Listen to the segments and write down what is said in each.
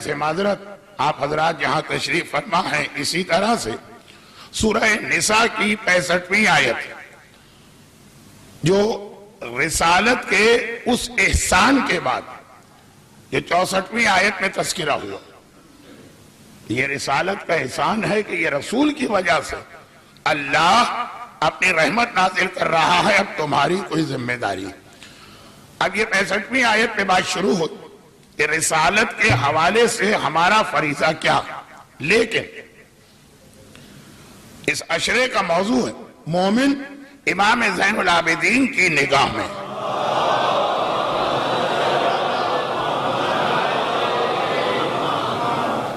سے معذرت آپ حضرات جہاں تشریف فرما ہیں اسی طرح سے سورہ نساء کی 65ویں آیت جو رسالت کے اس احسان کے بعد جو 64ویں آیت میں تذکرہ ہوا، یہ رسالت کا احسان ہے کہ یہ رسول کی وجہ سے اللہ اپنی رحمت نازل کر رہا ہے، اب تمہاری کوئی ذمہ داری۔ اب یہ 65ویں آیت میں بات شروع ہوئی کہ رسالت کے حوالے سے ہمارا فریضہ کیا، لیکن اس عشرے کا موضوع ہے مومن امام زین العابدین کی نگاہ میں۔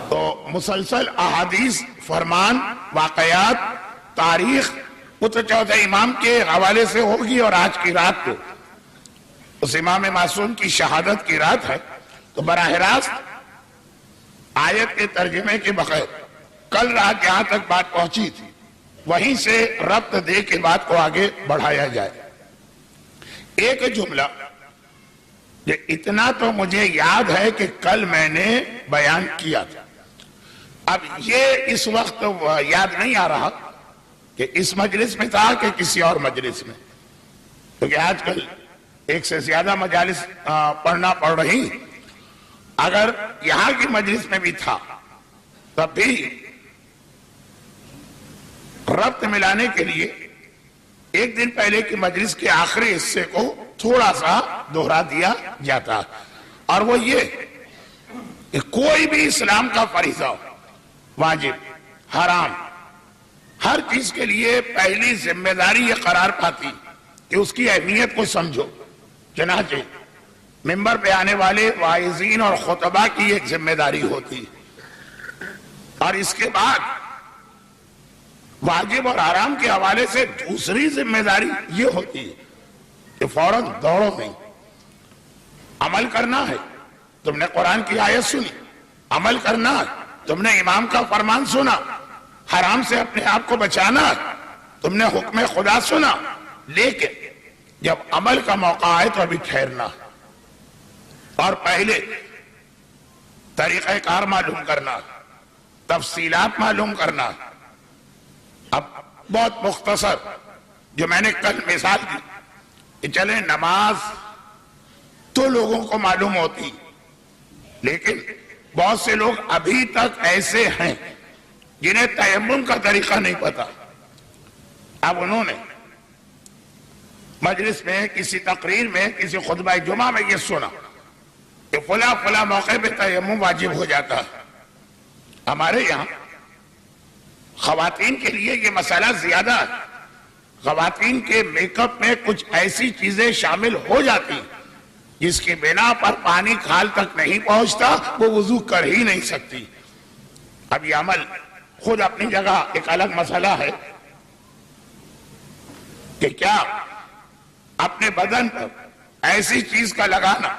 تو مسلسل احادیث، فرمان، واقعات، تاریخ چوتھے امام کے حوالے سے ہوگی، اور آج کی رات کو اس امام معصوم کی شہادت کی رات ہے، تو براہ راست آیت کے ترجمے کے بغیر کل رات جہاں تک بات پہنچی تھی وہیں سے ربط دے کے بات کو آگے بڑھایا جائے۔ ایک جملہ کہ اتنا تو مجھے یاد ہے کہ کل میں نے بیان کیا تھا، اب یہ اس وقت یاد نہیں آ رہا کہ اس مجلس میں تھا کہ کسی اور مجلس میں، کیونکہ آج کل ایک سے زیادہ مجالس پڑھنا پڑ رہی، اگر یہاں کی مجلس میں بھی تھا تب بھی ربط ملانے کے لیے ایک دن پہلے کی مجلس کے آخری حصے کو تھوڑا سا دہرا دیا جاتا، اور وہ یہ کہ کوئی بھی اسلام کا فریضہ، واجب، حرام، ہر چیز کے لیے پہلی ذمہ داری یہ قرار پاتی کہ اس کی اہمیت کو سمجھو۔ چنانچہ ممبر پہ آنے والے واعظین اور خطبہ کی ایک ذمہ داری ہوتی، اور اس کے بعد واجب اور حرام کے حوالے سے دوسری ذمہ داری یہ ہوتی ہے کہ فوراً دوڑو نہیں، عمل کرنا ہے۔ تم نے قرآن کی آیت سنی، عمل کرنا ہے۔ تم نے امام کا فرمان سنا، حرام سے اپنے آپ کو بچانا ہے۔ تم نے حکم خدا سنا، لیکن جب عمل کا موقع آئے تو ابھی ٹھہرنا، اور پہلے طریقہ کار معلوم کرنا، تفصیلات معلوم کرنا۔ اب بہت مختصر جو میں نے کل مثال دی کہ چلے نماز تو لوگوں کو معلوم ہوتی، لیکن بہت سے لوگ ابھی تک ایسے ہیں جنہیں تیمم کا طریقہ نہیں پتا۔ اب انہوں نے مجلس میں، کسی تقریر میں، کسی خطبہ جمعہ میں یہ سنا کہ فلاں فلاں موقع پہ تیمم واجب ہو جاتا ہے۔ ہمارے یہاں خواتین کے لیے یہ مسئلہ زیادہ ہے، خواتین کے میک اپ میں کچھ ایسی چیزیں شامل ہو جاتی جس کی بنا پر پانی کھال تک نہیں پہنچتا، وہ وضو کر ہی نہیں سکتی۔ اب یہ عمل خود اپنی جگہ ایک الگ مسئلہ ہے کہ کیا اپنے بدن پر ایسی چیز کا لگانا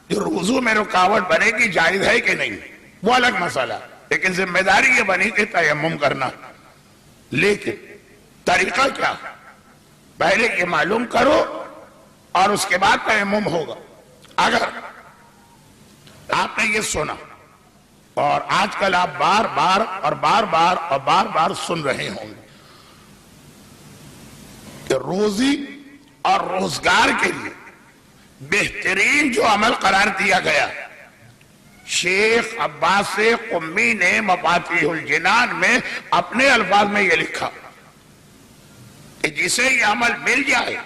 جو وضو میں رکاوٹ بنے گی جائز ہے کہ نہیں، وہ الگ مسئلہ، لیکن ذمہ داری یہ بنی کہ تیمم کرنا۔ لیکن طریقہ کیا؟ پہلے یہ معلوم کرو اور اس کے بعد تیمم ہوگا۔ اگر آپ نے یہ سنا اور آج کل آپ بار بار اور بار بار اور بار بار سن رہے ہوں گے کہ روزی اور روزگار کے لیے بہترین جو عمل قرار دیا گیا، شیخ عباس قمی نے مفاتیح الجنان میں اپنے الفاظ میں یہ لکھا کہ جسے یہ عمل مل جائے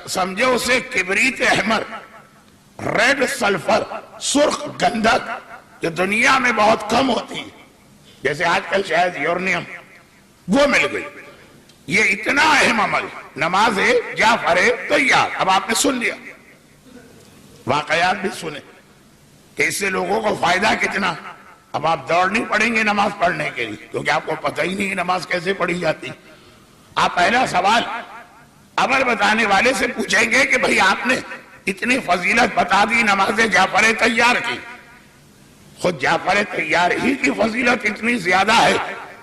سمجھے اسے کبریت احمر، ریڈ سلفر، سرخ گندھک جو دنیا میں بہت کم ہوتی ہے، جیسے آج کل شاید یورنیم، وہ مل گئی۔ یہ اتنا اہم عمل، نماز جعفر طیار، اب آپ نے سن لیا، واقعات بھی سنے کہ اس سے لوگوں کو فائدہ کتنا۔ اب آپ دوڑ نہیں پڑیں گے نماز پڑھنے کے لیے، کیونکہ آپ کو پتہ ہی نہیں نماز کیسے پڑھی جاتی۔ آپ پہلا سوال عمل بتانے والے سے پوچھیں گے کہ بھئی آپ نے اتنی فضیلت بتا دی نماز جعفر طیار کی، خود جعفر طیار ہی کی فضیلت اتنی زیادہ ہے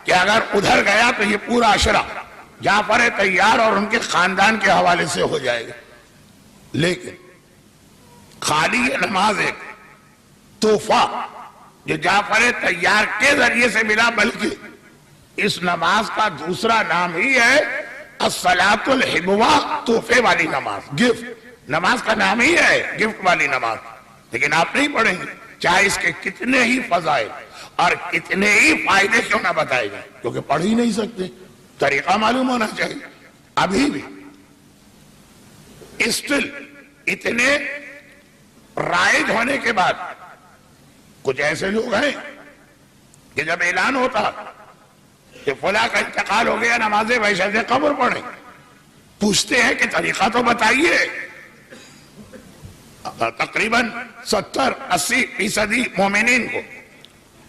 کہ اگر ادھر گیا تو یہ پورا عشرہ جعفر طیار اور ان کے خاندان کے حوالے سے ہو جائے گا۔ لیکن خالی یہ نماز ایک تحفہ جو جعفر طیار کے ذریعے سے ملا، بلکہ اس نماز کا دوسرا نام ہی ہے الصلاۃ الحبوہ، تحفے والی نماز، گفٹ۔ نماز کا نام ہی ہے گفٹ والی نماز، لیکن آپ نہیں پڑھیں گے، چاہے اس کے کتنے ہی فضائل اور کتنے ہی فائدے کیوں نہ بتائے گئے، کیونکہ پڑھ ہی نہیں سکتے۔ طریقہ معلوم ہونا چاہیے۔ ابھی بھی اسٹل اتنے رائج ہونے کے بعد کچھ ایسے لوگ ہیں کہ جب اعلان ہوتا کہ فلاں کا انتقال ہو گیا، نماز وحشت قبر پڑھیں، پوچھتے ہیں کہ طریقہ تو بتائیے۔ تقریباً 70-80% مومنین کو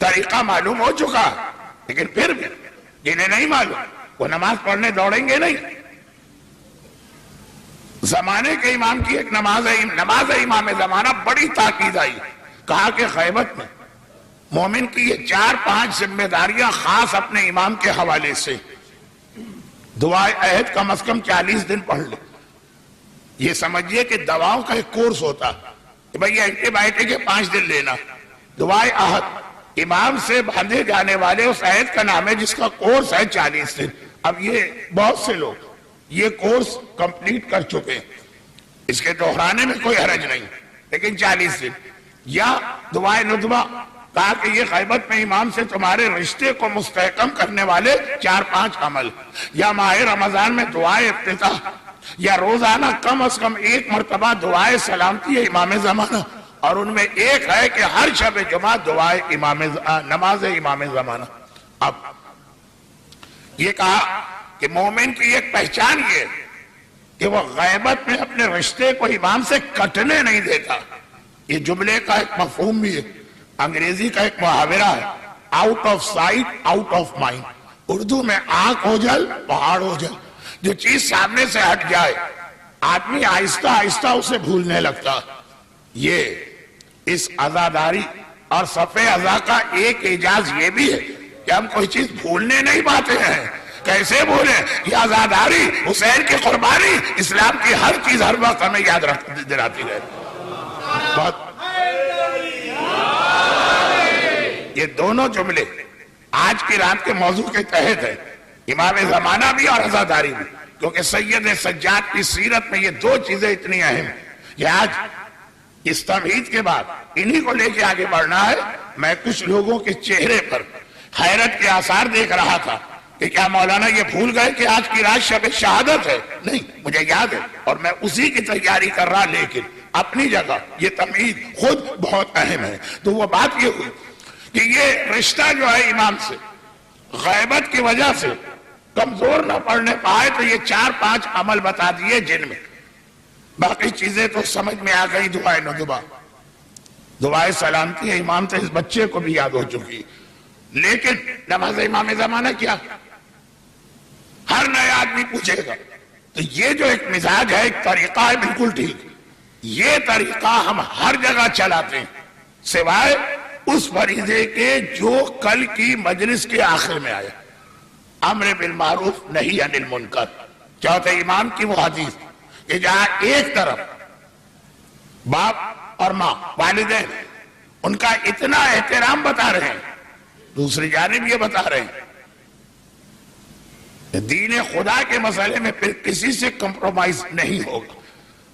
طریقہ معلوم ہو چکا، لیکن پھر بھی جنہیں نہیں معلوم وہ نماز پڑھنے دوڑیں گے نہیں۔ زمانے کے امام کی ایک نماز امام زمانہ بڑی تاکید آئی، کہا کہ غیبت میں مومن کی یہ 4-5 ذمہ داریاں خاص اپنے امام کے حوالے سے، دعائے عہد کم از کم 40 دن پڑھ لے۔ یہ سمجھیے کہ دواؤں کا ایک کورس ہوتا کہ بھئی اینٹی بائیوٹک کے 5 دن لینا۔ دعائے عہد امام سے باندھے جانے والے اس عہد کا نام ہے جس کا کورس ہے 40 دن۔ اب یہ بہت سے لوگ یہ کورس کمپلیٹ کر چکے ہیں، اس کے دہرانے میں کوئی حرج نہیں، لیکن 40 دن۔ یا دعائے ندبہ، کہا کہ یہ غیبت میں امام سے تمہارے رشتے کو مستحکم کرنے والے 4-5 عمل۔ یا ماہ رمضان میں دعائے افتتاح، یا روزانہ کم از کم 1 مرتبہ دعائے سلامتی ہے امام زمانہ، اور ان میں ایک ہے کہ ہر شب جمعہ دعائے نماز امام زمانہ۔ اب یہ کہا کہ مومن کی ایک پہچان یہ کہ وہ غیبت میں اپنے رشتے کو امام سے کٹنے نہیں دیتا۔ یہ جملے کا ایک مفہوم بھی ہے، انگریزی کا ایک محاورہ ہے، out of sight out of mind. Urdu میں آنکھ اوجھل پہاڑ اوجھل۔ جو چیز سامنے سے ہٹ جائے آدمی آہستہ آہستہ اسے بھولنے لگتا۔ یہ اس عزاداری اور صفِ عزا کا ایک اعجاز یہ بھی ہے کہ ہم کوئی چیز بھولنے نہیں پاتے ہیں۔ کیسے بھولیں؟ یہ عزاداری، حسین کی قربانی، اسلام کی ہر چیز ہر وقت ہمیں یاد دلاتی رہے۔ یہ دونوں جملے آج کی رات کے موضوع کے تحت ہے، امام زمانہ بھی اور عزاداری بھی، کیونکہ سید سجاد کی سیرت میں یہ 2 چیزیں اتنی اہم ہیں کہ آج اس تمہید کے بعد انہی کو لے کے آگے بڑھنا ہے۔ میں کچھ لوگوں کے چہرے پر حیرت کے آثار دیکھ رہا تھا کہ کیا مولانا یہ بھول گئے کہ آج کی رات شب شہادت ہے؟ نہیں، مجھے یاد ہے اور میں اسی کی تیاری کر رہا، لیکن اپنی جگہ یہ تمہید خود بہت اہم ہے۔ تو وہ بات یہ ہوئی کہ یہ رشتہ جو ہے امام سے غیبت کی وجہ سے کمزور نہ پڑنے پائے، تو یہ 4-5 عمل بتا دیے، جن میں باقی چیزیں تو سمجھ میں آ گئی۔ دعائے ندبہ، دعائے سلامتی ہے امام سے، اس بچے کو بھی یاد ہو چکی، لیکن نماز امام زمانہ کیا؟ ہر نئے آدمی پوچھے گا۔ تو یہ جو ایک مزاج ہے، ایک طریقہ ہے، بالکل ٹھیک، یہ طریقہ ہم ہر جگہ چلاتے ہیں سوائے اس فریضے کے جو کل کی مجلس کے آخر میں آیا، امر بالمعروف نہی عن المنکر، چوتھے امام کی وہ حدیث کہ جہاں ایک طرف باپ اور ماں والدین ان کا اتنا احترام بتا رہے ہیں، دوسری جانب یہ بتا رہے ہیں کہ دین خدا کے مسئلے میں پھر کسی سے کمپرومائز نہیں ہوگا۔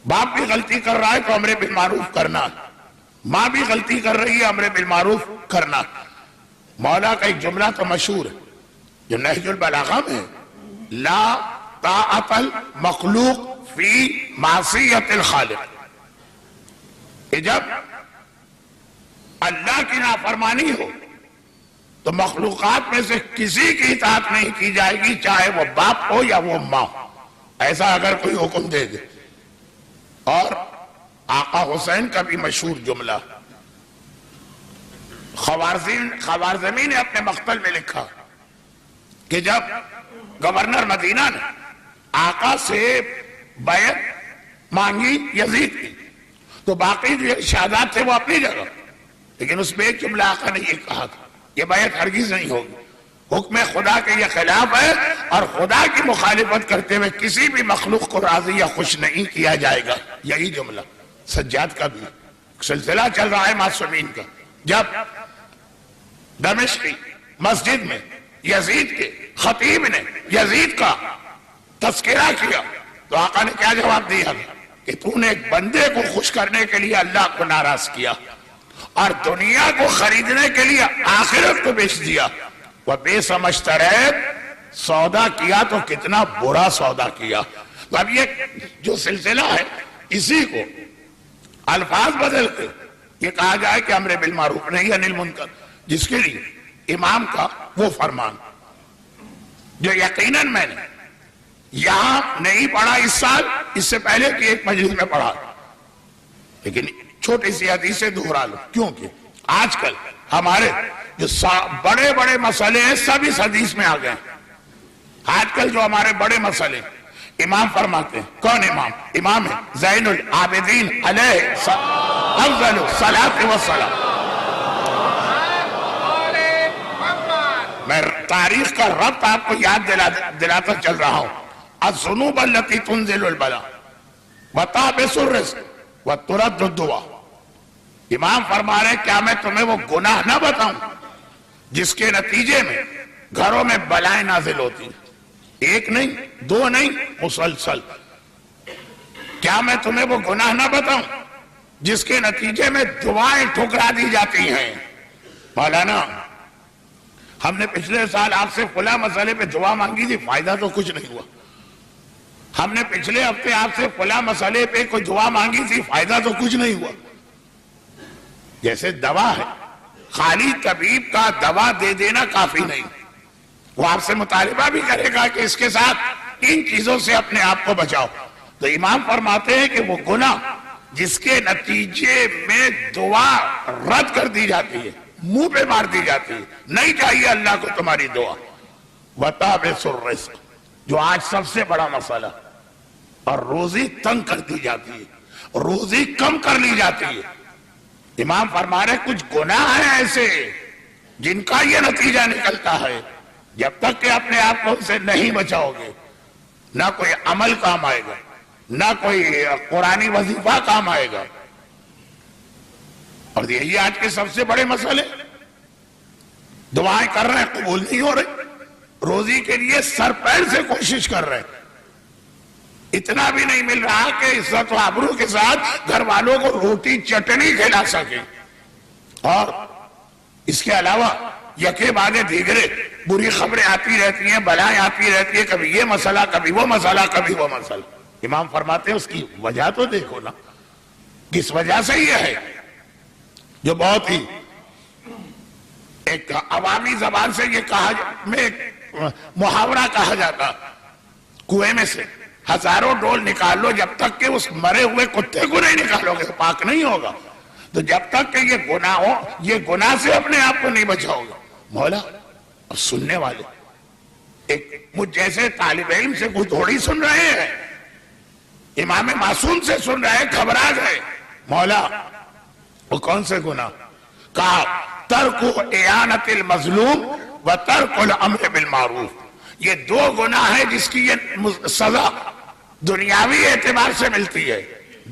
باپ بھی غلطی کر رہا ہے تو امر بالمعروف کرنا، ماں بھی غلطی کر رہی ہے، امر بالمعروف کرنا۔ مولا کا ایک جملہ تو مشہور ہے جو نہج البلاغہ میں ہے، لا طاعت المخلوق فی معصیت الخالق، کہ جب اللہ کی نافرمانی ہو تو مخلوقات میں سے کسی کی اطاعت نہیں کی جائے گی، چاہے وہ باپ ہو یا وہ ماں ہو، ایسا اگر کوئی حکم دے دے۔ اور آقا حسین کا بھی مشہور جملہ خوارزمی نے اپنے مقتل میں لکھا کہ جب گورنر مدینہ نے آقا سے بیعت مانگی یزید کی، تو باقی جو ارشادات تھے وہ اپنی جگہ، لیکن اس میں ایک جملہ آقا نے یہ کہا تھا، یہ بیعت ہرگز نہیں ہوگی، حکم خدا کے یہ خلاف ہے، اور خدا کی مخالفت کرتے ہوئے کسی بھی مخلوق کو راضی یا خوش نہیں کیا جائے گا۔ یہی جملہ سجاد کا بھی سلسلہ چل رہا ہے معصومین کا۔ جب دمشقی مسجد میں یزید کے خطیب نے یزید کا تذکرہ کیا تو آقا نے کیا جواب دیا کہ تو نے ایک بندے کو خوش کرنے کے لیے اللہ کو ناراض کیا اور دنیا کو خریدنے کے لیے آخرت کو بیچ دیا. وہ بے سمجھترید سودا کیا تو کتنا برا سودا کیا. تو اب یہ جو سلسلہ ہے اسی کو الفاظ بدل کے یہ کہا جائے کہ امر بالمعروف نہیں انل منکر، جس کے لیے امام کا وہ فرمان جو یقیناً میں نے یہاں نہیں پڑھا اس سال، اس سے پہلے کی ایک مجلس میں پڑھا، لیکن چھوٹی سی حدیث سے دہرا لو کیونکہ آج کل ہمارے جو بڑے بڑے مسئلے ہیں سب اس حدیث میں آ گئے. آج کل جو ہمارے بڑے مسئلے امام فرماتے ہیں. کون امام؟ امام ہے زین العابدین علیہ افضل الصلاۃ والسلام. میں تاریخ کا ربط آپ کو یاد دلاتا چل رہا ہوں. الذنوب التي تنزل البلاء وتعبس الرزق وترد الدعاء. امام فرما رہے کیا میں تمہیں وہ گناہ نہ بتاؤں جس کے نتیجے میں گھروں میں بلائیں نازل ہوتی ہیں، ایک نہیں دو نہیں مسلسل. کیا میں تمہیں وہ گناہ نہ بتاؤں جس کے نتیجے میں دعائیں ٹھکرا دی جاتی ہیں؟ مولانا ہم نے پچھلے سال آپ سے فلاں مسئلے پہ دعا مانگی تھی، فائدہ تو کچھ نہیں ہوا. ہم نے پچھلے ہفتے آپ سے فلاں مسئلے پہ کوئی دعا مانگی تھی، فائدہ تو کچھ نہیں ہوا. جیسے دوا ہے، خالی طبیب کا دوا دے دینا کافی نہیں، وہ آپ سے مطالبہ بھی کرے گا کہ اس کے ساتھ ان چیزوں سے اپنے آپ کو بچاؤ. تو امام فرماتے ہیں کہ وہ گناہ جس کے نتیجے میں دعا رد کر دی جاتی ہے، منہ پہ مار دی جاتی ہے، نہیں چاہیے اللہ کو تمہاری دعا. وتعبس الرزق، جو آج سب سے بڑا مسئلہ، اور روزی تنگ کر دی جاتی ہے، روزی کم کر لی جاتی ہے. امام فرما رہے کچھ گناہ ہیں ایسے جن کا یہ نتیجہ نکلتا ہے، جب تک کہ اپنے آپ کو ان سے نہیں بچاؤ گے نہ کوئی عمل کام آئے گا، نہ کوئی قرآنی وظیفہ کام آئے گا. اور یہی آج کے سب سے بڑے مسئلے، دعائیں کر رہے ہیں قبول نہیں ہو رہے، روزی کے لیے سر پیر سے کوشش کر رہے ہیں، اتنا بھی نہیں مل رہا کہ عزت و آبرو کے ساتھ گھر والوں کو روٹی چٹنی کھلا سکے. اور اس کے علاوہ یکے بعد دیگرے بری خبریں آتی رہتی ہیں، بلائیں آتی رہتی ہیں، کبھی یہ مسئلہ کبھی وہ مسئلہ کبھی وہ مسئلہ. امام فرماتے ہیں اس کی وجہ تو دیکھو نا، کس وجہ سے یہ ہے جو بہت ہی ایک عوامی زبان سے یہ کہا میں محاورہ کہا جاتا، کنویں میں سے ہزاروں ڈول نکال لو، جب تک کہ اس مرے ہوئے کتے کو نہیں نکالو گے تو پاک نہیں ہوگا. تو جب تک کہ یہ گناہ ہو، یہ گناہ سے اپنے آپ کو نہیں بچاؤ گے. مولا اور سننے والے ایک مجھ جیسے طالب علم سے کوئی تھوڑی سن رہے ہیں، امام معصوم سے سن رہے ہیں، گھبرا گئے. مولا وہ کون سے گناہ؟ کہا ترک اعانت المظلوم و ترک الامر بالمعروف. یہ دو گناہ ہیں جس کی یہ سزا دنیاوی اعتبار سے ملتی ہے،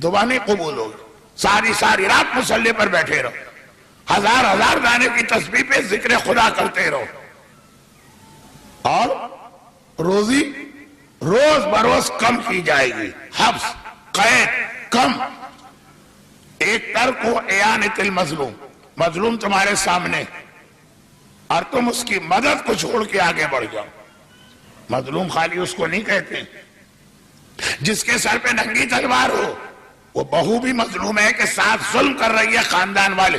دعا نہیں قبول ہوگی. ساری رات مصلی پر بیٹھے رہو، ہزار دانے کی تسبیح پہ ذکر خدا کرتے رہو، اور روزی روز بروز کم کی جائے گی، حبس قید کم. ایک ترک اعانت المظلوم، مظلوم تمہارے سامنے اور تم اس کی مدد کو چھوڑ کے آگے بڑھ جاؤ. مظلوم خالی اس کو نہیں کہتے جس کے سر پہ ننگی تلوار ہو. وہ بہو بھی مظلوم ہے کہ ساتھ ظلم کر رہی ہے، خاندان والے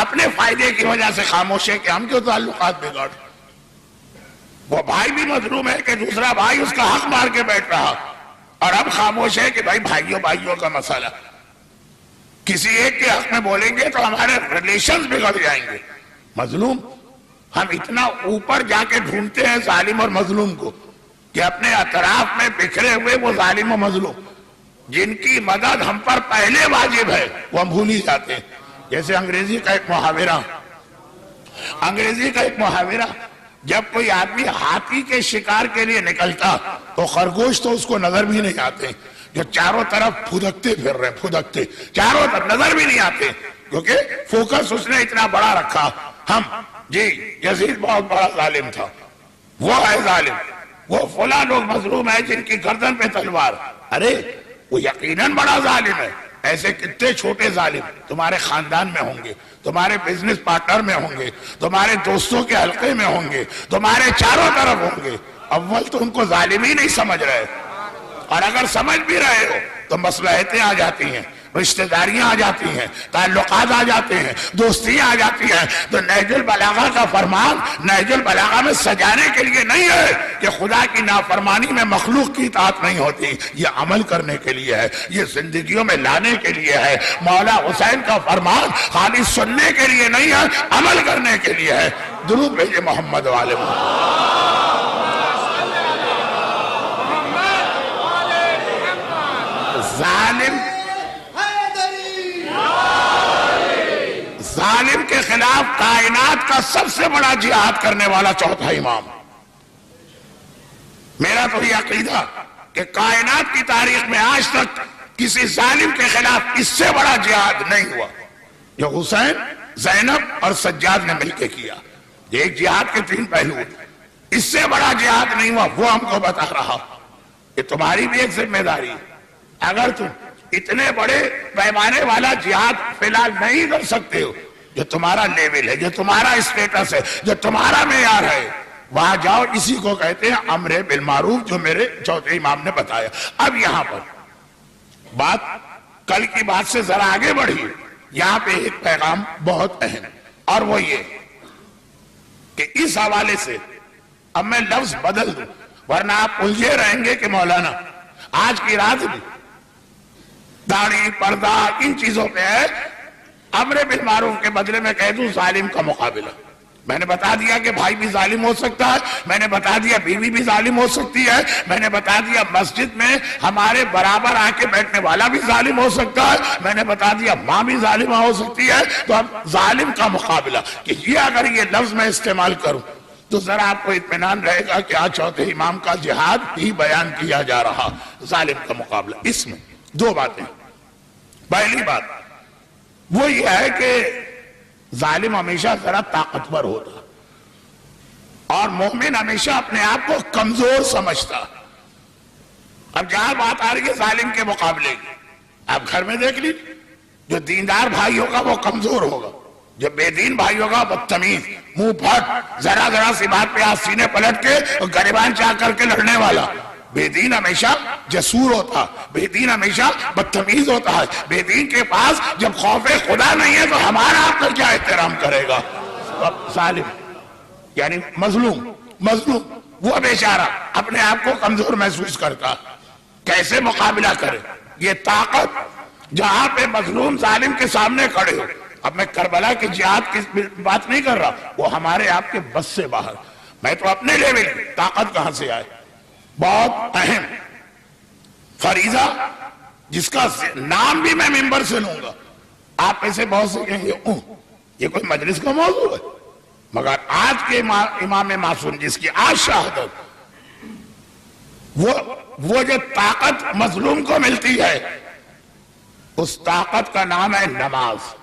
اپنے فائدے کی وجہ سے خاموش ہے کہ ہم کیوں تعلقات بگاڑ. وہ بھائی بھی مظلوم ہے کہ دوسرا بھائی اس کا حق مار کے بیٹھ رہا اور اب خاموش ہے کہ بھائی بھائیوں کا مسئلہ، کسی ایک کے حق میں بولیں گے تو ہمارے ریلیشنز بگڑ جائیں گے. مظلوم ہم اتنا اوپر جا کے ڈھونڈتے ہیں ظالم اور مظلوم کو کہ اپنے اطراف میں بکھرے ہوئے وہ ظالم و مظلوم جن کی مدد ہم پر پہلے واجب ہے وہ ہم بھول ہی جاتے ہیں. جیسے انگریزی کا ایک محاورہ، جب کوئی آدمی ہاتھی کے شکار کے لیے نکلتا تو خرگوش تو اس کو نظر بھی نہیں آتے، جو چاروں طرف پھدکتے پھر رہے، پھدکتے چاروں طرف نظر بھی نہیں آتے کیونکہ فوکس اس نے اتنا بڑا رکھا. ہم جی یزید بہت بڑا ظالم تھا، وہ ہے ظالم، وہ فلاں لوگ مظلوم ہیں جن کی گردن پہ تلوار، ارے وہ یقیناً بڑا ظالم ہے۔ ایسے کتنے چھوٹے ظالم تمہارے خاندان میں ہوں گے، تمہارے بزنس پارٹنر میں ہوں گے، تمہارے دوستوں کے حلقے میں ہوں گے، تمہارے چاروں طرف ہوں گے، اول تو ان کو ظالم ہی نہیں سمجھ رہے، اور اگر سمجھ بھی رہے ہو تو مصلحتیں آ جاتی ہیں، رشتہ داریاں آ جاتی ہیں، تعلقات آ جاتے ہیں، دوستیاں آ جاتی ہیں۔ تو نہج البلاغہ کا فرمان نہج البلاغہ میں سجانے کے لیے نہیں ہے کہ خدا کی نافرمانی میں مخلوق کی اطاعت نہیں ہوتی، یہ عمل کرنے کے لیے ہے، یہ زندگیوں میں لانے کے لیے ہے۔ مولا حسین کا فرمان خالی سننے کے لیے نہیں ہے، عمل کرنے کے لیے ہے۔ درود بھیجے محمد والے محمد۔ ظالم کے خلاف کائنات کا سب سے بڑا جہاد کرنے والا چوتھا امام۔ میرا تو یہ عقیدہ کہ کائنات کی تاریخ میں آج تک کسی ظالم کے خلاف اس سے بڑا جہاد نہیں ہوا جو حسین، زینب اور سجاد نے مل کے کیا۔ ایک جہاد کے 3 پہلو، اس سے بڑا جہاد نہیں ہوا، وہ ہم کو بتا رہا کہ تمہاری بھی ایک ذمہ داری ہے۔ اگر تم اتنے بڑے پیمانے والا جہاد فی الحال نہیں کر سکتے ہو، جو تمہارا لیول ہے، جو تمہارا اسٹیٹس ہے، جو تمہارا معیار ہے، وہاں جاؤ۔ اسی کو کہتے ہیں امر بالمعروف، جو میرے چوتھے امام نے بتایا۔ اب یہاں پر بات کل کی بات سے ذرا آگے بڑھی، یہاں پہ ایک پیغام بہت اہم، اور وہ یہ کہ اس حوالے سے اب میں لفظ بدل دوں، ورنہ آپ الجھے رہیں گے کہ مولانا آج کی رات بھی داڑھی پردہ ان چیزوں پہ ہے، امر بالمعروف کے بدلے میں کہہ دوں ظالم کا مقابلہ۔ میں نے بتا دیا کہ بھائی بھی ظالم ہو سکتا ہے، میں نے بتا دیا بیوی بھی ظالم ہو سکتی ہے، میں نے بتا دیا مسجد میں ہمارے برابر آ کے بیٹھنے والا بھی ظالم ہو سکتا ہے، میں نے بتا دیا ماں بھی ظالمہ ہو سکتی ہے۔ تو اب ظالم کا مقابلہ، کہ یہ اگر یہ لفظ میں استعمال کروں تو ذرا آپ کو اطمینان رہے گا کہ آج چوتھے امام کا جہاد ہی بیان کیا جا رہا، ظالم کا مقابلہ۔ اس میں 2 باتیں۔ پہلی بات وہ یہ ہے کہ ظالم ہمیشہ ذرا طاقتور ہوتا اور مومن ہمیشہ اپنے آپ کو کمزور سمجھتا۔ اب جہاں بات آ رہی ہے ظالم کے مقابلے کی، آپ گھر میں دیکھ لیجیے، جو دیندار بھائی ہوگا وہ کمزور ہوگا، جو بے دین بھائی ہوگا بدتمیز، منہ پھٹ، ذرا سی بات پہ آج سینے پلٹ کے گریبان چاہ کر کے لڑنے والا۔ بے دین ہمیشہ جسور ہوتا، بے دین ہمیشہ بدتمیز ہوتا ہے۔ بے دین کے پاس جب خوف خدا نہیں ہے تو ہمارا آپ کا کیا احترام کرے گا؟ ظالم یعنی مظلوم وہ بیچارہ اپنے آپ کو کمزور محسوس کرتا، کیسے مقابلہ کرے؟ یہ طاقت جہاں پہ مظلوم ظالم کے سامنے کھڑے ہو۔ اب میں کربلا کی جہاد کی بات نہیں کر رہا، وہ ہمارے آپ کے بس سے باہر، میں تو اپنے لیول طاقت کہاں سے آئے؟ بہت اہم فریضہ جس کا نام بھی میں ممبر سے لوں گا۔ آپ میں سے بہت سے کہیں گے یہ کوئی مجلس کا موضوع ہے، مگر آج کے امام معصوم جس کی آج شہادت، وہ جو طاقت مظلوم کو ملتی ہے اس طاقت کا نام ہے نماز۔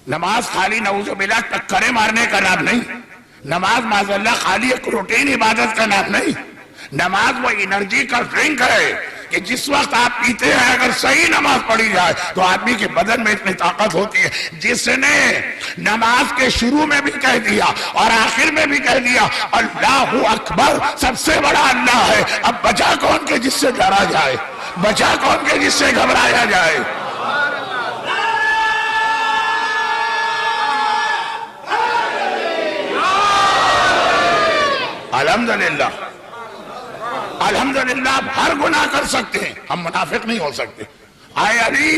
نماز خالی نعوذ باللہ ٹکرے مارنے کا نام نہیں، نماز معاذ اللہ خالی ایک روٹین عبادت کا نام نہیں، نماز وہ انرجی کا ڈرنک ہے کہ جس وقت آپ پیتے ہیں اگر صحیح نماز پڑھی جائے تو آدمی کے بدن میں اتنی طاقت ہوتی ہے۔ جس نے نماز کے شروع میں بھی کہہ دیا اور آخر میں بھی کہہ دیا اللہ اکبر، سب سے بڑا اللہ ہے، اب بچا کون کے جس سے ڈرا جائے، بچا کون کے جس سے گھبرایا جائے؟ الحمدللہ الحمدللہ آپ ہر گناہ کر سکتے ہیں، ہم منافق نہیں ہو سکتے۔ آئے علی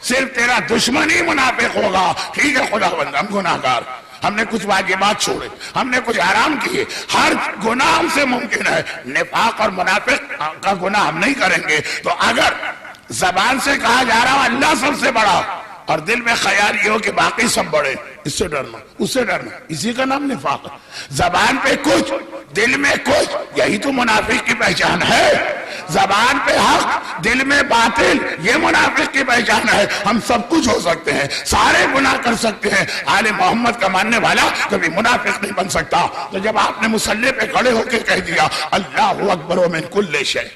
صرف تیرا دشمن ہی منافق ہوگا، ٹھیک ہے خدا بند ہم گناہگار، ہم نے کچھ واجبات چھوڑے، ہم نے کچھ حرام کیے، ہر گناہ ہم سے ممکن ہے، نفاق اور منافق کا گناہ ہم نہیں کریں گے۔ تو اگر زبان سے کہا جا رہا اللہ سب سے بڑا اور دل میں خیال یہ ہو کہ باقی سب بڑے، اس سے ڈرنا اس سے ڈرنا، اسی کا نام نفاق ہے۔ زبان پہ کچھ دل میں کچھ، یہی تو منافق کی پہچان ہے۔ زبان پہ حق دل میں باطل، یہ منافق کی پہچان ہے۔ ہم سب کچھ ہو سکتے ہیں، سارے گناہ کر سکتے ہیں، آل محمد کا ماننے والا کبھی منافق نہیں بن سکتا۔ تو جب آپ نے مصلی پہ کھڑے ہو کے کہہ دیا اللہ اکبر من کل شیء،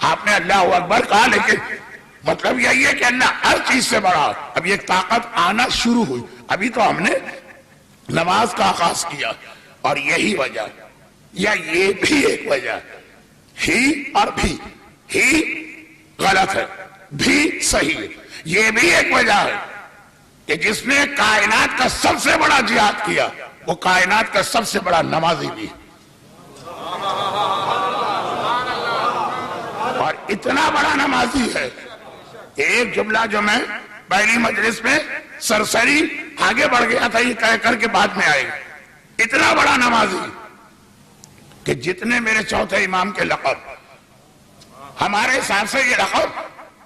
آپ نے اللہ اکبر کہا، لیکن مطلب یہی ہے کہ اللہ ہر چیز سے بڑا۔ اب یہ طاقت آنا شروع ہوئی، ابھی تو ہم نے نماز کا آغاز کیا، اور یہی وجہ، یا یہ بھی ایک وجہ، ہی اور ہی غلط ہے، بھی صحیح ہے، یہ بھی ایک وجہ ہے کہ جس نے کائنات کا سب سے بڑا جہاد کیا وہ کائنات کا سب سے بڑا نمازی بھی، اور اتنا بڑا نمازی ہے۔ ایک جملہ جو میں پہلی مجلس میں سرسری آگے بڑھ گیا تھا، یہ کہہ کر کے بعد میں آئے گا، اتنا بڑا نمازی کہ جتنے میرے چوتھے امام کے لقب، ہمارے حساب سے یہ لقب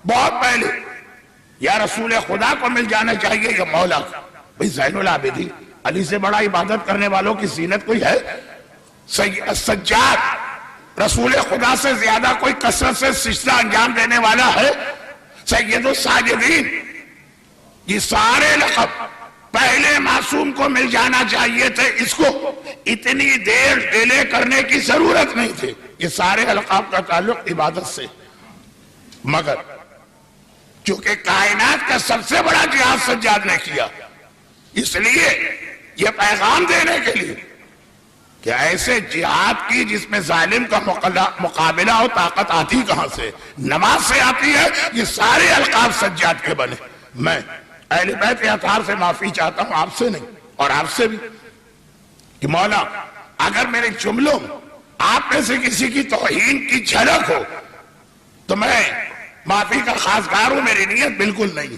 بہت پہلے یا رسول خدا کو مل جانا چاہیے یا مولا کو۔ بھئی زین العابدین، علی سے بڑا عبادت کرنے والوں کی زینت کوئی ہے؟ سجاد، رسول خدا سے زیادہ کوئی کثرت سے سجدہ انجام دینے والا ہے؟ سید الساجدین، یہ سارے لقب پہلے معصوم کو مل جانا چاہیے تھے، اس کو اتنی دیر ڈیلے کرنے کی ضرورت نہیں تھی۔ یہ سارے القاب کا تعلق عبادت سے، مگر چونکہ کائنات کا سب سے بڑا جہاد سجاد نے کیا، اس لیے یہ پیغام دینے کے لیے کہ ایسے جہاد کی جس میں ظالم کا مقابلہ ہو، طاقت آتی کہاں سے؟ نماز سے آتی ہے۔ یہ سارے القاب سجاد کے بنے۔ میں اہل بیت اطہار سے معافی چاہتا ہوں، آپ سے نہیں، اور آپ سے بھی، کہ مولا اگر میرے جملوں آپ میں سے کسی کی توہین کی جھلک ہو تو میں معافی کا خواستگار ہوں، میری نیت بالکل نہیں۔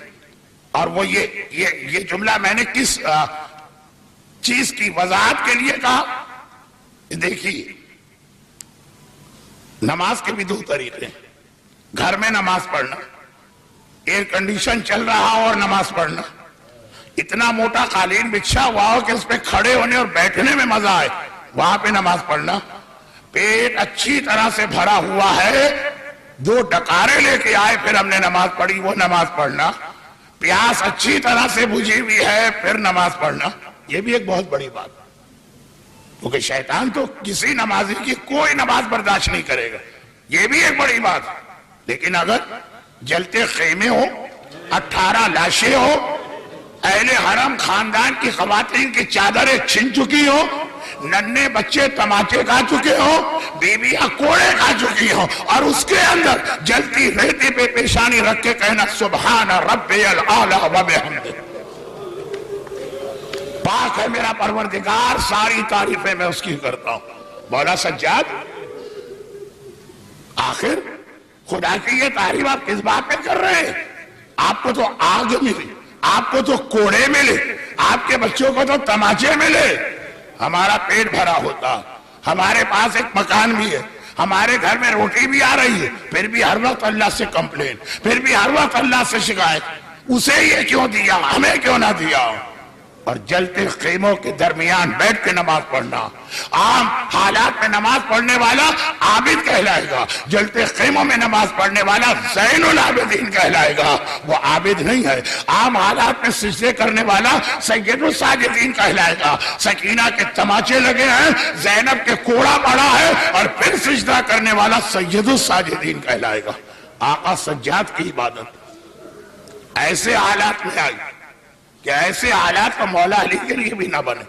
اور وہ یہ جملہ میں نے کس چیز کی وضاحت کے لیے کہا؟ دیکھیے، نماز کے بھی دو طریقے ہیں، گھر میں نماز پڑھنا، ایئر کنڈیشن چل رہا ہو اور نماز پڑھنا، اتنا موٹا قالین بچھا ہوا ہو کہ اس پہ کھڑے ہونے اور بیٹھنے میں مزہ آئے، وہاں پہ نماز پڑھنا، پیٹ اچھی طرح سے بھرا ہوا ہے، دو ڈکارے لے کے آئے پھر ہم نے نماز پڑھی، وہ نماز پڑھنا، پیاس اچھی طرح سے بجھی ہوئی ہے پھر نماز پڑھنا، یہ بھی ایک بہت بڑی بات، کیونکہ شیطان تو کسی نمازی کی کوئی نماز برداشت نہیں کرے گا، یہ بھی ایک بڑی بات۔ لیکن اگر جلتے خیمے ہو، 18 لاشیں ہو، اہل حرم خاندان کی خواتین کی چادریں چھن چکی ہو، ننھے بچے تماچے کھا چکے ہو، بیویاں کوڑے کھا چکی ہو، اور اس کے اندر جلتی ریتی پہ پیشانی رکھ کے کہنا سبحان ربی الاعلی و بحمدہ، پاک ہے میرا پروردگار، ساری تعریفیں میں اس کی کرتا ہوں۔ مولا سجاد، آخر خدا کی یہ تعریف آپ کس بات پہ کر رہے ہیں؟ آپ کو تو آگ ملی، آپ کو تو کوڑے ملے، آپ کے بچوں کو تو تماچے ملے، ہمارا پیٹ بھرا ہوتا، ہمارے پاس ایک مکان بھی ہے، ہمارے گھر میں روٹی بھی آ رہی ہے، پھر بھی ہر وقت اللہ سے کمپلین، پھر بھی ہر وقت اللہ سے شکایت، اسے یہ کیوں دیا، ہمیں کیوں نہ دیا؟ اور جلتے خیموں کے درمیان بیٹھ کے نماز پڑھنا، عام حالات میں نماز پڑھنے والا عابد کہلائے گا، جلتے خیموں میں نماز پڑھنے والا زین العابدین کہلائے گا، وہ عابد نہیں ہے۔ عام حالات میں سجدے کرنے والا سید الساجدین کہلائے گا، سکینہ کے تماچے لگے ہیں، زینب کے کوڑا پڑا ہے، اور پھر سجدہ کرنے والا سید الساجدین کہلائے گا۔ آقا سجاد کی عبادت ایسے حالات میں آئی کہ ایسے حالات تو مولا علی کے لیے بھی نہ بنے،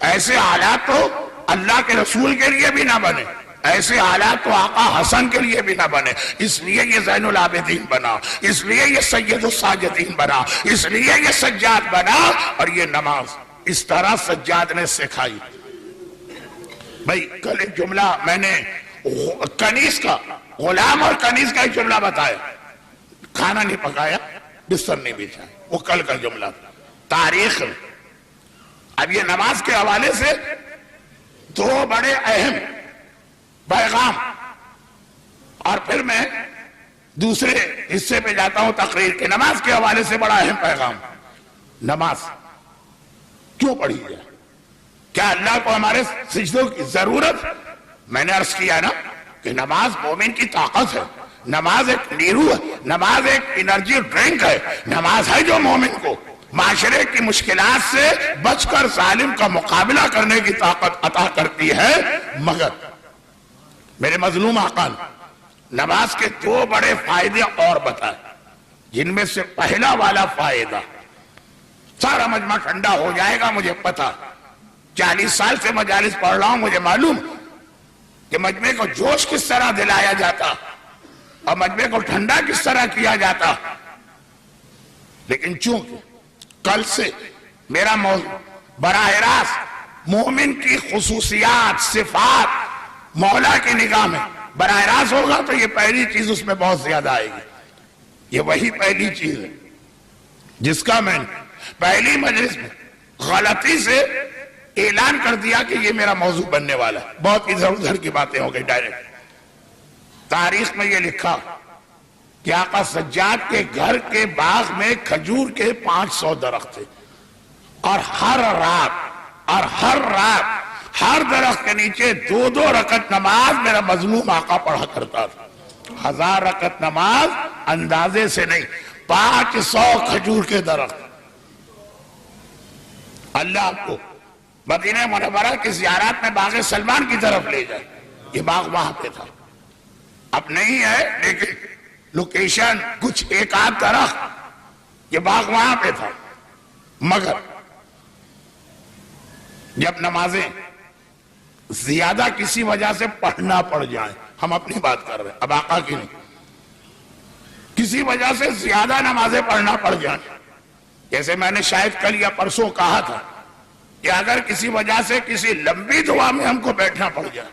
ایسے حالات تو اللہ کے رسول کے لیے بھی نہ بنے، ایسے حالات تو آقا حسن کے لیے بھی نہ بنے، اس لیے یہ زین العابدین بنا، اس لیے یہ سید الساجدین بنا، اس لیے یہ سجاد بنا، اور یہ نماز اس طرح سجاد نے سکھائی۔ بھئی کل ایک جملہ میں نے کنیز کا، غلام اور کنیز کا ایک جملہ بتایا، کھانا نہیں پکایا، بستر نہیں بچھایا، وہ کل کا جملہ تھا، تاریخ۔ اب یہ نماز کے حوالے سے دو بڑے اہم پیغام، اور پھر میں دوسرے حصے پہ جاتا ہوں تقریر کے، نماز کے حوالے سے بڑا اہم پیغام، نماز کیوں پڑھی جائے؟ کیا اللہ کو ہمارے سجدوں کی ضرورت؟ میں نے عرض کیا نا کہ نماز مومن کی طاقت ہے، نماز ایک نیرو ہے، نماز ایک انرجی ڈرنک ہے، نماز ہے جو مومن کو معاشرے کی مشکلات سے بچ کر ظالم کا مقابلہ کرنے کی طاقت عطا کرتی ہے۔ مگر میرے مظلوم آقا نے نماز کے دو بڑے فائدے اور بتائے، جن میں سے پہلا والا فائدہ، سارا مجمع ٹھنڈا ہو جائے گا مجھے پتا، 40 سال سے مجالس پڑھ رہا ہوں، مجھے معلوم کہ مجمع کو جوش کس طرح دلایا جاتا اور مجمع کو ٹھنڈا کس طرح کیا جاتا۔ لیکن چونکہ کل سے میرا موضوع براہ راست مومن کی خصوصیات، صفات مولا کی نگاہ میں براہ راست ہوگا، تو یہ پہلی چیز اس میں بہت زیادہ آئے گی۔ یہ وہی پہلی چیز ہے جس کا میں نے پہلی مجلس میں غلطی سے اعلان کر دیا کہ یہ میرا موضوع بننے والا ہے۔ بہت ادھر ادھر کی باتیں ہو گئی ڈائریکٹ۔ تاریخ میں یہ لکھا کہ آقا سجاد کے گھر کے باغ میں کھجور کے 500 درخت تھے، اور ہر رات ہر درخت کے نیچے 2 رکعت نماز میرا مظلوم آقا پڑھا کرتا تھا۔ 1000 رکعت نماز اندازے سے نہیں، 500 کھجور کے درخت۔ اللہ آپ کو مدینہ منورہ کی زیارات میں باغ سلمان کی طرف لے جائے۔ یہ باغ وہاں پہ تھا، اب نہیں ہے، لیکن لوکیشن کچھ ایک آدھ درخت، یہ باغ وہاں پہ تھا۔ مگر جب نمازیں زیادہ کسی وجہ سے پڑھنا پڑ جائیں، ہم اپنی بات کر رہے ہیں، اب آقا کی نہیں، کسی وجہ سے زیادہ نمازیں پڑھنا پڑ جائیں، جیسے میں نے شاید کل یا پرسوں کہا تھا کہ اگر کسی وجہ سے کسی لمبی دعا میں ہم کو بیٹھنا پڑ جائے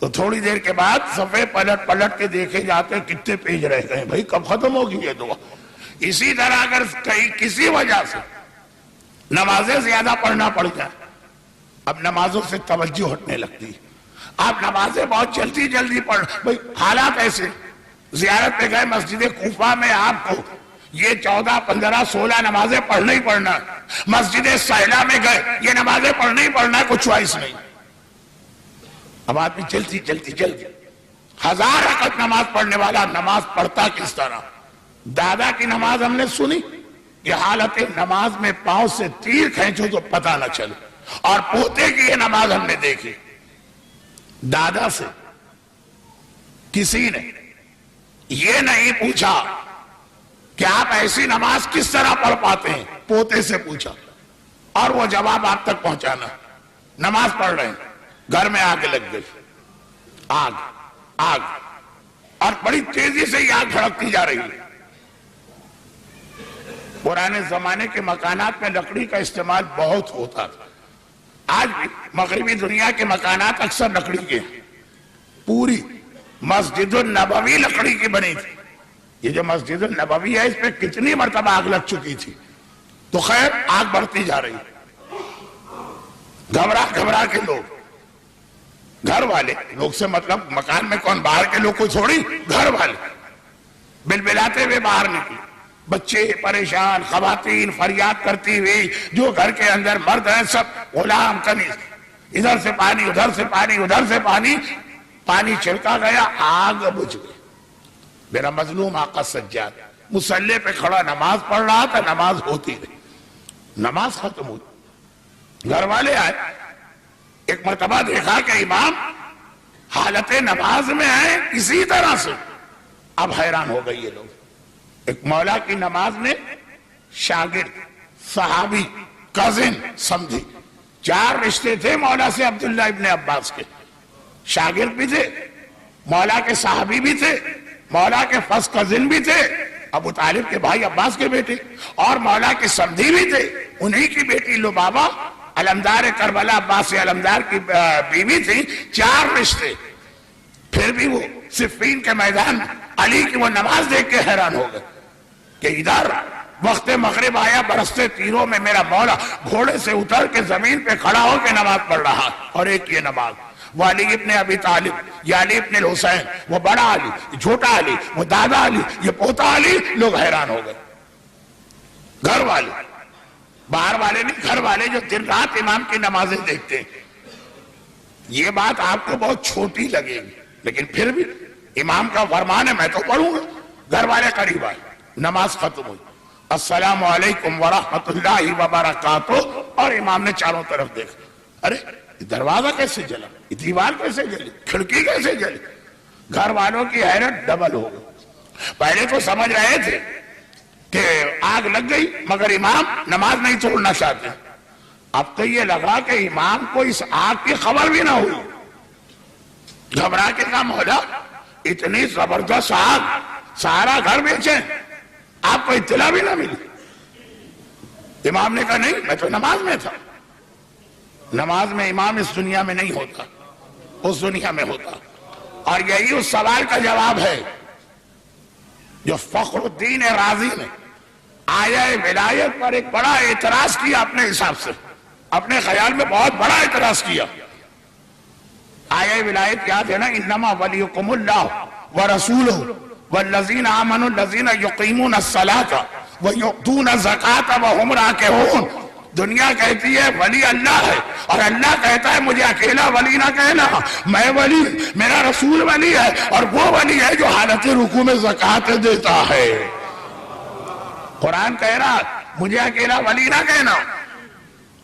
تو تھوڑی دیر کے بعد صفحے پلٹ کے دیکھے جاتے کتنے پیج رہ گئے، بھائی کب ختم ہوگی یہ دعا۔ اسی طرح اگر کسی وجہ سے نمازیں زیادہ پڑھنا پڑ جائے، اب نمازوں سے توجہ ہٹنے لگتی ہے، آپ نمازیں بہت جلدی پڑھ، بھائی حالات ایسے، زیارت پہ گئے مسجد کوفہ میں، آپ کو یہ 14 15 16 نمازیں پڑھنا ہی پڑھنا، مسجد سہلا میں گئے، یہ نمازیں پڑھنا ہی پڑھنا ہے، کوئی چوائس نہیں۔ اب آدمی جلدی 1000 رکعت نماز پڑھنے والا نماز پڑھتا کس طرح؟ دادا کی نماز ہم نے سنی کہ حالت نماز میں پاؤں سے تیر کھینچو تو پتہ نہ چلے، اور پوتے کی یہ نماز ہم نے دیکھی۔ دادا سے کسی نے یہ نہیں پوچھا کہ آپ ایسی نماز کس طرح پڑھ پاتے ہیں، پوتے سے پوچھا، اور وہ جواب آپ تک پہنچانا۔ نماز پڑھ رہے ہیں، گھر میں آگ لگ گئی، آگ، اور بڑی تیزی سے یہ آگ بھڑکتی جا رہی ہے۔ پرانے زمانے کے مکانات میں لکڑی کا استعمال بہت ہوتا تھا، آج بھی مغربی دنیا کے مکانات اکثر لکڑی کے ہیں۔ پوری مسجد النبوی لکڑی کی بنی تھی۔ یہ جو مسجد النبوی ہے، اس پہ کتنی مرتبہ آگ لگ چکی تھی، تو خیر آگ بڑھتی جا رہی ہے۔ گھبرا کے لوگ، گھر والے لوگ سے مطلب مکان میں کون، باہر کے لوگ کو چھوڑی، گھر والے بلبلاتے ہوئے باہر نکلے، بچے پریشان، خواتین فریاد کرتی ہوئی، جو گھر کے اندر مرد ہیں سب غلام کنیز، ادھر سے پانی ادھر سے پانی ادھر سے پانی، پانی چھڑکا گیا، آگ بجھ گئی۔ میرا مظلوم آقا سجاد مصلی پہ کھڑا نماز پڑھ رہا تھا، نماز ہوتی رہی، نماز ختم ہوئی، گھر والے آئے، ایک مرتبہ دیکھا کہ امام حالت نماز میں آئے اسی طرح سے، اب حیران ہو گئی یہ لوگ۔ ایک مولا کی نماز میں شاگرد، صحابی، کزن سمجھی، 4 رشتے تھے مولا سے عبداللہ ابن عباس کے، شاگرد بھی تھے، مولا کے صحابی بھی تھے، مولا کے فرسٹ کزن بھی تھے، ابو طالب کے بھائی عباس کے بیٹے، اور مولا کے سمدھی بھی تھے، انہی کی بیٹی لبابہ علمدار کربلا عباس علمدار کی بیوی تھی، 4 رشتے۔ پھر بھی وہ صفین کے میدان علی کی وہ نماز دیکھ کے حیران ہو گئے کہ ادھر وقت مغرب آیا، برستے تیروں میں میرا مولا گھوڑے سے اتر کے زمین پہ کھڑا ہو کے نماز پڑھ رہا، اور ایک یہ نماز، وہ علی ابن ابی طالب، یہ علی ابن الحسین، وہ بڑا علی، یہ چھوٹا علی، وہ دادا علی، یہ پوتا علی، لوگ حیران ہو گئے۔ گھر والے باہر والے نہیں، گھر والے جو دن رات امام کی نمازیں دیکھتے ہیں. یہ بات آپ کو بہت چھوٹی لگے گی، لیکن پھر بھی امام کا فرمان ہے، میں تو پڑھوں گا. گھر والے قریب آئے، نماز ختم ہوئی، السلام علیکم ورحمۃ اللہ وبرکاتہ، اور امام نے چاروں طرف دیکھا. ارے دروازہ کیسے جلا، دیوار کیسے جلی، کھڑکی کیسے جلی؟ گھر والوں کی حیرت ڈبل ہو گئی. پہلے تو سمجھ رہے تھے کہ آگ لگ گئی، مگر امام نماز نہیں چھوڑنا چاہتے. اب تو یہ لگا کہ امام کو اس آگ کی خبر بھی نہ ہوئی. گھبرا کے کہا مولا اتنی زبردست آگ، سارا گھر بیچے، آپ کو اطلاع بھی نہ ملی. امام نے کہا نہیں، میں تو نماز میں تھا. نماز میں امام اس دنیا میں نہیں ہوتا، اس دنیا میں ہوتا. اور یہی اس سوال کا جواب ہے جو فخر الدین رازی نے آیہ ولایت پر ایک بڑا اعتراض کیا، اپنے حساب سے، اپنے خیال میں بہت بڑا اعتراض کیا. آیہ ولایت کیا تھے نا، انما ولیکم اللہ ورسولہ والذین آمنوا الذین یقیمون الصلاۃ ویؤتون الزکاۃ وہم راکعون. دنیا کہتی ہے ولی اللہ ہے، اور اللہ کہتا ہے مجھے اکیلا ولی نہ کہنا، میں ولی، میرا رسول ولی ہے، اور وہ ولی ہے جو حالت رکوع میں زکوٰۃ دیتا ہے. قرآن کہہ رہا مجھے اکیلا ولی نہ کہنا،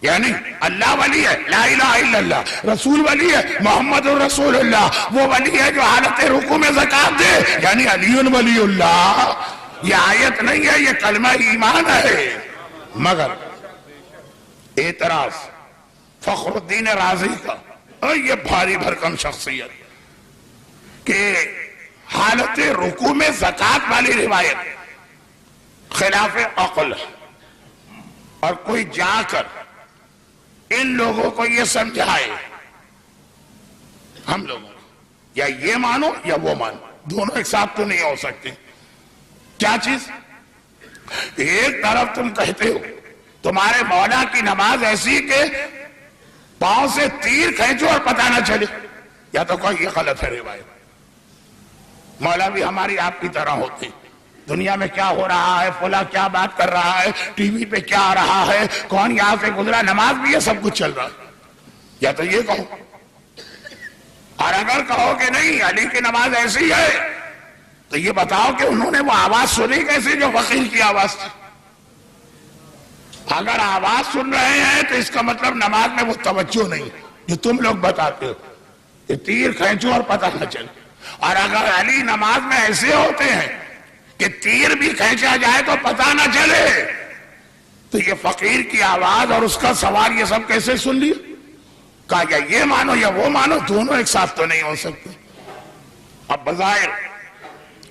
یعنی اللہ ولی ہے، لا الہ الا اللہ، رسول ولی ہے، محمد الرسول اللہ، وہ ولی ہے جو حالت رکوع میں زکوٰۃ دے، یعنی علی ولی اللہ. یہ آیت نہیں ہے، یہ کلمہ ایمان ہے. مگر اعتراض فخر الدین رازی کا، اور یہ بھاری بھرکم شخصیت، کہ حالت رکوع میں زکوٰۃ والی روایت خلاف عقل ہے. اور کوئی جا کر ان لوگوں کو یہ سمجھائے، ہم لوگوں یا یہ مانو یا وہ مانو، دونوں ایک ساتھ تو نہیں ہو سکتے. کیا چیز؟ ایک طرف تم کہتے ہو تمہارے مولا کی نماز ایسی کہ پاؤں سے تیر کھینچو اور پتہ نہ چلے، یا تو کوئی یہ غلط ہے روایت. مولا بھی ہماری آپ کی طرح ہوتے، دنیا میں کیا ہو رہا ہے، فلاں کیا بات کر رہا ہے، ٹی وی پہ کیا آ رہا ہے، کون یہاں سے گزرا، نماز بھی ہے، سب کچھ چل رہا ہے. یا تو یہ کہو، اور اگر کہو کہ نہیں علی کی نماز ایسی ہے، تو یہ بتاؤ کہ انہوں نے وہ آواز سنی کیسے جو فقیر کی آواز تھی؟ اگر آواز سن رہے ہیں تو اس کا مطلب نماز میں وہ توجہ نہیں جو تم لوگ بتاتے ہو کہ تیر کھینچو اور پتہ نہ چلے. اور اگر علی نماز میں ایسے ہوتے ہیں کہ تیر بھی کھینچا جائے تو پتہ نہ چلے، تو یہ فقیر کی آواز اور اس کا سوال یہ سب کیسے سن لی؟ کہا یا یہ مانو یا وہ مانو، دونوں ایک ساتھ تو نہیں ہو سکتے. اب بظاہر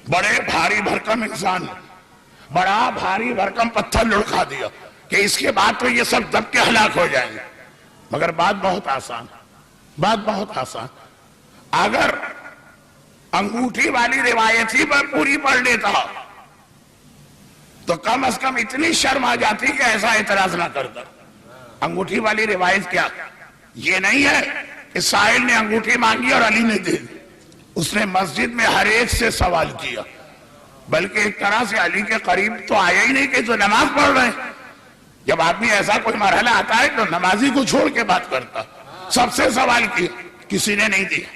بڑے بھاری بھرکم انسان نے بڑا بھاری بھرکم پتھر لڑکا دیا کہ اس کے بعد تو یہ سب دب کے ہلاک ہو جائیں گے. مگر بات بہت آسان، بات بہت آسان. اگر انگوٹھی والی روایت ہی پر پوری پڑھ لیتا تو کم از کم اتنی شرم آ جاتی کہ ایسا اعتراض نہ کرتا. انگوٹھی والی روایت کیا؟ یہ نہیں ہے کہ سائل نے انگوٹھی مانگی اور علی نے دے دی. اس نے مسجد میں ہر ایک سے سوال کیا، بلکہ ایک طرح سے علی کے قریب تو آیا ہی نہیں کہ جو نماز پڑھ رہے ہیں. جب آدمی ایسا کوئی مرحلہ آتا ہے تو نمازی کو چھوڑ کے بات کرتا. سب سے سوال کیا، کسی نے نہیں دیا،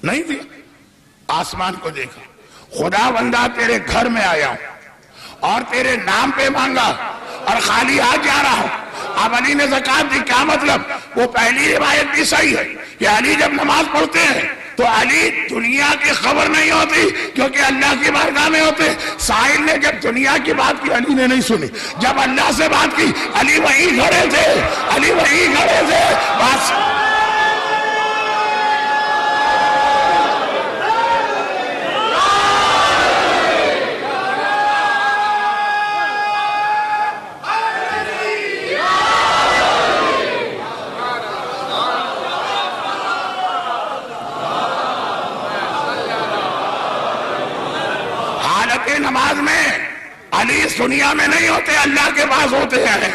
نہیں دیا. آسمان کو دیکھا، خدا بندہ تیرے گھر میں آیا ہوں اور تیرے نام پہ مانگا اور خالی ہاتھ جا رہا ہوں. اب علی نے زکوٰۃ دی، کیا مطلب؟ وہ پہلی روایت بھی صحیح ہے کہ علی جب نماز پڑھتے ہیں تو علی دنیا کی خبر نہیں ہوتی کیونکہ اللہ کی بارگاہ میں ہوتے. سائل نے جب دنیا کی بات کی علی نے نہیں سنی، جب اللہ سے بات کی علی وہیں کھڑے تھے، علی وہیں کھڑے تھے. بس نماز میں علی اس دنیا میں نہیں ہوتے، اللہ کے پاس ہوتے ہیں.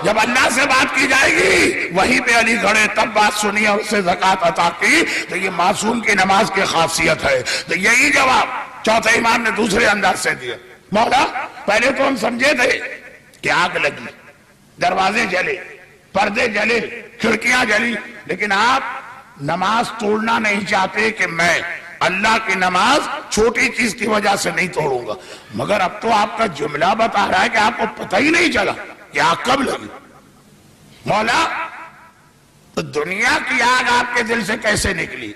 جب اللہ سے بات کی جائے گی وہیں پہ علی کھڑے، تب بات سنی اور اسے زکوٰۃ عطا کی. تو یہ معصوم کی نماز کی خاصیت ہے. تو یہی جواب چوتھے امام نے دوسرے انداز سے دیا. مولا پہلے تو ہم سمجھے تھے کہ آگ لگی، دروازے جلے، پردے جلے، کھڑکیاں جلی، لیکن آپ نماز توڑنا نہیں چاہتے کہ میں اللہ کی نماز چھوٹی چیز کی وجہ سے نہیں توڑوں گا۔ مگر اب تو آپ کا جملہ بتا رہا ہے کہ آپ کو پتہ ہی نہیں چلا کہ آگ کب لگی۔ مولا، تو دنیا کی آگ آپ کے دل سے کیسے نکلی؟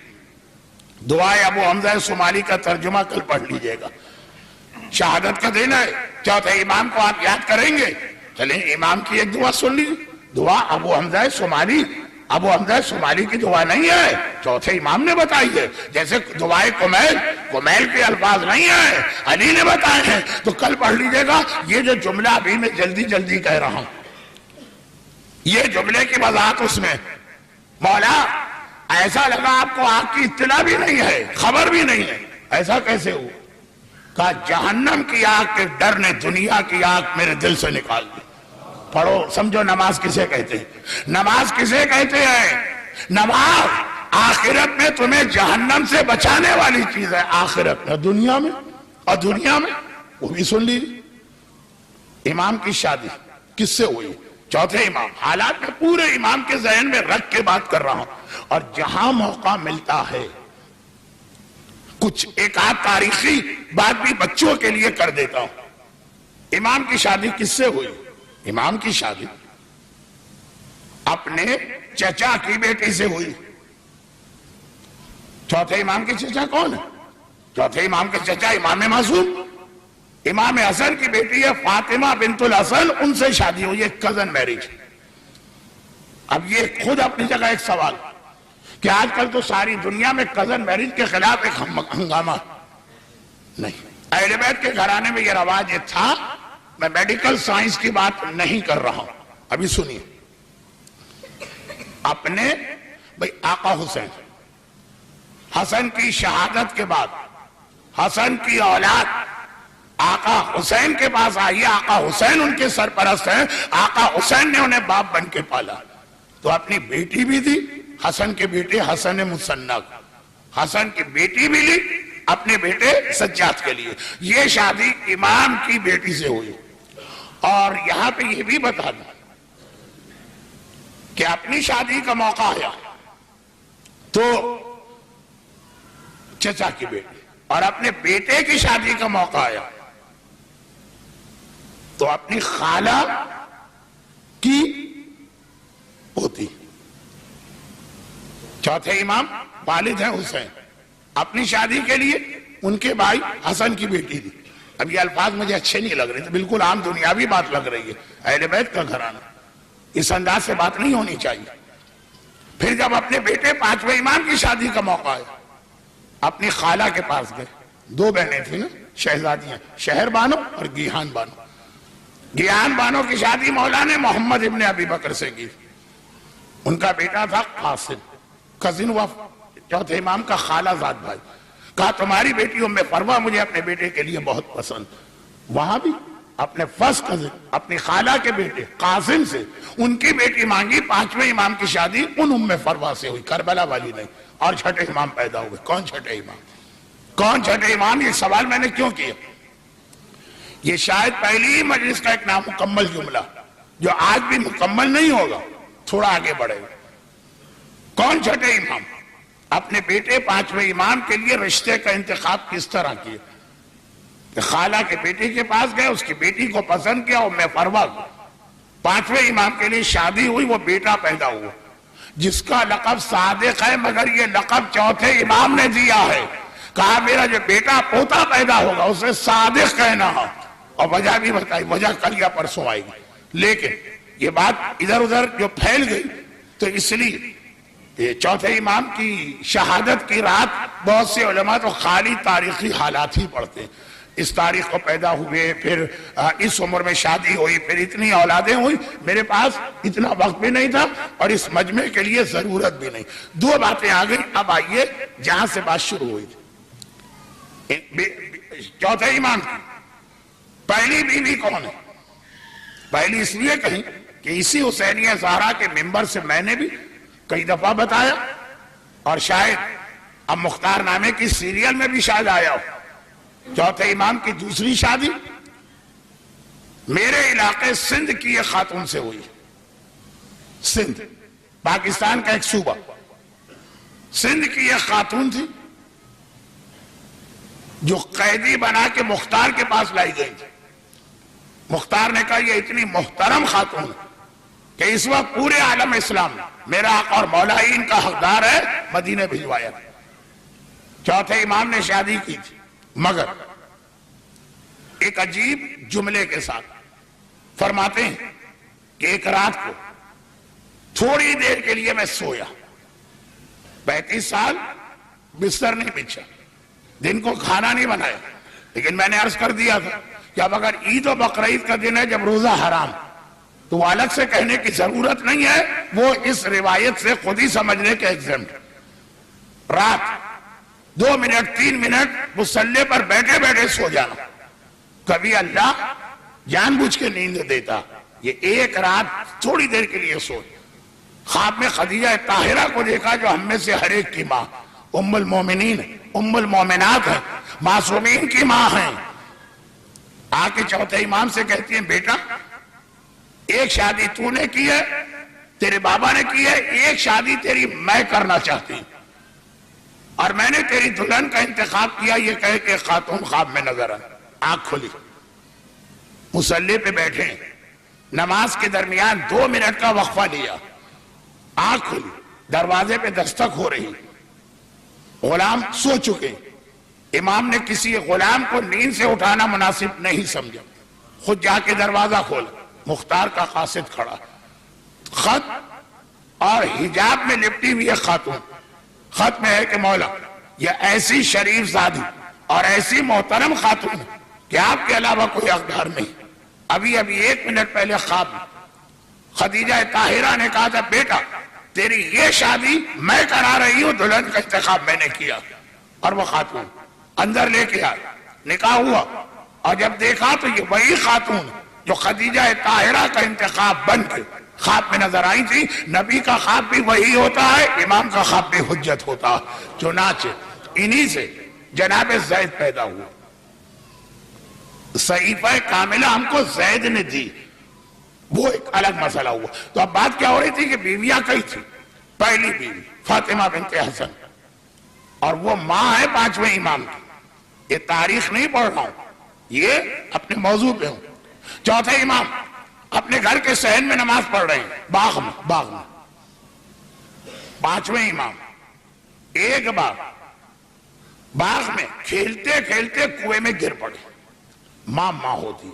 دعائے ابو حمزہ صومالی کا ترجمہ کل پڑھ لیجئے گا۔ شہادت کا دن ہے، چوتھے امام کو آپ یاد کریں گے، چلیں امام کی ایک دعا سن لیجیے۔ دعا ابو حمزہ صومالی، ابو حمزہ صومالی کی دعا نہیں ہے، چوتھے امام نے بتائی ہے۔ جیسے دعائے کمیل کے الفاظ نہیں ہیں، علی نے بتائے ہیں، تو کل پڑھ لیجئے گا۔ یہ جو جملہ ابھی میں جلدی کہہ رہا ہوں، یہ جملے کی وضاحت اس میں، مولا ایسا لگا آپ کو آگ کی اطلاع بھی نہیں ہے، خبر بھی نہیں ہے، ایسا کیسے ہو؟ کہا جہنم کی آگ کے ڈر نے دنیا کی آگ میرے دل سے نکال دی۔ پڑھو، سمجھو نماز کسے کہتے ہیں؟ نماز کسے کہتے ہیں؟ نماز آخرت میں تمہیں جہنم سے بچانے والی چیز ہے، آخرت میں، دنیا میں، اور دنیا میں وہ بھی سن لیجیے۔ امام کی شادی کس سے ہوئی؟ چوتھے امام۔ حالات میں پورے امام کے ذہن میں رکھ کے بات کر رہا ہوں، اور جہاں موقع ملتا ہے کچھ ایک آدھ تاریخی بات بھی بچوں کے لیے کر دیتا ہوں۔ امام کی شادی کس سے ہوئی؟ امام کی شادی اپنے چچا کی بیٹی سے ہوئی۔ چوتھے امام کے چچا کون ہے؟ چوتھے امام کے چچا امام معصوم، امام حسن کی بیٹی ہے فاطمہ بنت الحسن، ان سے شادی ہوئی، ایک کزن میرج۔ اب یہ خود اپنی جگہ ایک سوال کہ آج کل تو ساری دنیا میں کزن میرج کے خلاف ایک ہنگامہ نہیں، اہل بیت کے گھرانے میں یہ رواج تھا۔ میں میڈیکل سائنس کی بات نہیں کر رہا ہوں، ابھی سنیے۔ اپنے بھئی آقا حسن کی شہادت کے بعد حسن کی اولاد آقا حسین کے پاس آئی، آقا حسین ان کے سرپرست ہیں، آقا حسین نے انہیں باپ بن کے پالا، تو اپنی بیٹی بھی دی، حسن کے بیٹے حسن مصنع، حسن کی بیٹی بھی لی اپنے بیٹے سجاد کے لیے۔ یہ شادی امام کی بیٹی سے ہوئی۔ اور یہاں پہ یہ بھی بتا دوں کہ اپنی شادی کا موقع آیا تو چچا کی بیٹی، اور اپنے بیٹے کی شادی کا موقع آیا تو اپنی خالہ کی پوتی۔ چوتھے امام والد ہیں حسین، اپنی شادی کے لیے ان کے بھائی حسن کی بیٹی دی۔ اب یہ الفاظ مجھے اچھے نہیں لگ رہے تھے، بالکل عام دنیاوی بات لگ رہی ہے، اہل بیت کا گھرانہ، اس انداز سے بات نہیں ہونی چاہیے۔ پھر جب اپنے بیٹے پانچویں امام کی شادی کا موقع آیا، اپنی خالہ کے پاس گئے، دو بہنیں تھیں نا شہزادیاں، شہر بانو اور گیہان بانو۔ گیہان بانو کی شادی مولا نے محمد ابن ابی بکر سے کی، ان کا بیٹا تھا قاسم، کزن و چوتھے امام کا خالہ زاد بھائی۔ کہا تمہاری بیٹی ام فروہ مجھے اپنے بیٹے کے لیے بہت پسند۔ وہاں بھی اپنے فرسٹ کزن اپنی خالہ کے بیٹے قاسم سے ان کی بیٹی مانگی، پانچویں امام کی شادی ان ام فروہ سے ہوئی، کربلا والی نہیں۔ اور چھٹے امام پیدا ہوئے۔ کون چھٹے امام؟ کون چھٹے امام؟ یہ سوال میں نے کیوں کیا؟ یہ شاید پہلی مجلس کا ایک نامکمل جملہ جو آج بھی مکمل نہیں ہوگا، تھوڑا آگے بڑھے گا۔ کون چھٹے امام؟ اپنے بیٹے پانچویں امام کے لیے رشتے کا انتخاب کس طرح کیا؟ کہ خالہ کے بیٹے کے پاس گئے، اس کی بیٹی کو پسند کیا، ام فروہ کو، پانچویں امام کے لیے شادی ہوئی، وہ بیٹا پیدا ہوا جس کا لقب صادق ہے، مگر یہ لقب چوتھے امام نے دیا ہے۔ کہا میرا جو بیٹا پوتا پیدا ہوگا اسے صادق کہنا ہے، اور وجہ بھی بتائی، وجہ کل یا پرسوں آئے گی۔ لیکن یہ بات ادھر ادھر جو پھیل گئی تو اس لیے یہ چوتھے امام کی شہادت کی رات بہت سے علماء تو خالی تاریخی حالات ہی پڑھتے ہیں۔ اس تاریخ کو پیدا ہوئے، پھر اس عمر میں شادی ہوئی، پھر اتنی اولادیں ہوئی۔ میرے پاس اتنا وقت بھی نہیں تھا اور اس مجمع کے لیے ضرورت بھی نہیں۔ دو باتیں آ گئی۔ اب آئیے جہاں سے بات شروع ہوئی تھی، چوتھے امام کی پہلی بیوی کون ہے؟ پہلی اس لیے کہیں کہ اسی حسینیہ زہرا کے منبر سے میں نے بھی کئی دفعہ بتایا، اور شاید اب مختار نامے کی سیریل میں بھی شاید آیا ہو۔ چوتھے امام کی دوسری شادی میرے علاقے سندھ کی ایک خاتون سے ہوئی. سندھ پاکستان کا ایک صوبہ, سندھ کی ایک خاتون تھی جو قیدی بنا کے مختار کے پاس لائی گئی تھی. مختار نے کہا یہ اتنی محترم خاتون ہے کہ اس وقت پورے عالم اسلام میرا آقا اور مولا ان کا حقدار ہے, مدینے بھجوایا. چوتھے امام نے شادی کی تھی, مگر ایک عجیب جملے کے ساتھ فرماتے ہیں کہ ایک رات کو تھوڑی دیر کے لیے میں سویا, 35 سال بستر نہیں بچھا, دن کو کھانا نہیں بنایا, لیکن میں نے عرض کر دیا تھا کہ اب اگر عید و بقرعید کا دن ہے جب روزہ حرام تو وہ الگ سے کہنے کی ضرورت نہیں ہے, وہ اس روایت سے خود ہی سمجھنے کے ایگزمپٹ. رات 2 منٹ 3 منٹ مصلی پر بیٹھے بیٹھے سو جانا, کبھی اللہ جان بوجھ کے نیند دیتا. یہ ایک رات تھوڑی دیر کے لیے سو, خواب میں خدیجہ طاہرہ کو دیکھا جو ہم میں سے ہر ایک کی ماں, ام المومنین, ام المومنات ہیں, معصومین کی ماں ہیں. آ کے چوتھے امام سے کہتی ہیں بیٹا ایک شادی تو نے کی ہے, تیرے بابا نے کی ہے, ایک شادی تیری میں کرنا چاہتی ہوں, اور میں نے تیری دلہن کا انتخاب کیا یہ کہہ کہ خاتون خواب میں نظر آئی. آنکھ کھلی, مصلی پہ بیٹھے, نماز کے درمیان 2 منٹ کا وقفہ لیا, آنکھ کھلی, دروازے پہ دستک ہو رہی, غلام سو چکے. امام نے کسی غلام کو نیند سے اٹھانا مناسب نہیں سمجھا, خود جا کے دروازہ کھولا. مختار کا قاصد کھڑا, خط اور حجاب میں لپٹی ہوئی ایک خاتون. خط میں ہے کہ مولا یہ ایسی شریف زادی اور ایسی محترم خاتون کہ آپ کے علاوہ کوئی حقدار نہیں. ابھی 1 منٹ پہلے خواب میں خدیجہ طاہرہ نے کہا تھا بیٹا تیری یہ شادی میں کرا رہی ہوں, دلہن کا انتخاب میں نے کیا. اور وہ خاتون اندر لے کے آئی, نکاح ہوا, اور جب دیکھا تو یہ وہی خاتون جو خدیجہ طاہرہ کا انتخاب بن کے خواب میں نظر آئی تھی. نبی کا خواب بھی وہی ہوتا ہے, امام کا خواب بھی حجت ہوتا ہے. چنانچہ انہی سے جناب زید پیدا ہوا. صحیفہ کاملہ ہم کو زید نے دی, وہ ایک الگ مسئلہ ہوا. تو اب بات کیا ہو رہی تھی کہ بیویاں کئی تھی. پہلی بیوی فاطمہ بنت حسن, اور وہ ماں ہے 5ویں امام کی. یہ تاریخ نہیں پڑھ رہا ہوں, یہ اپنے موضوع پہ ہوں. چوتھے امام اپنے گھر کے صحن میں نماز پڑھ رہے ہیں, باغ میں. 5ویں امام ایک بار باغ میں کھیلتے کھیلتے کنویں میں گر پڑے. ماں ہوتی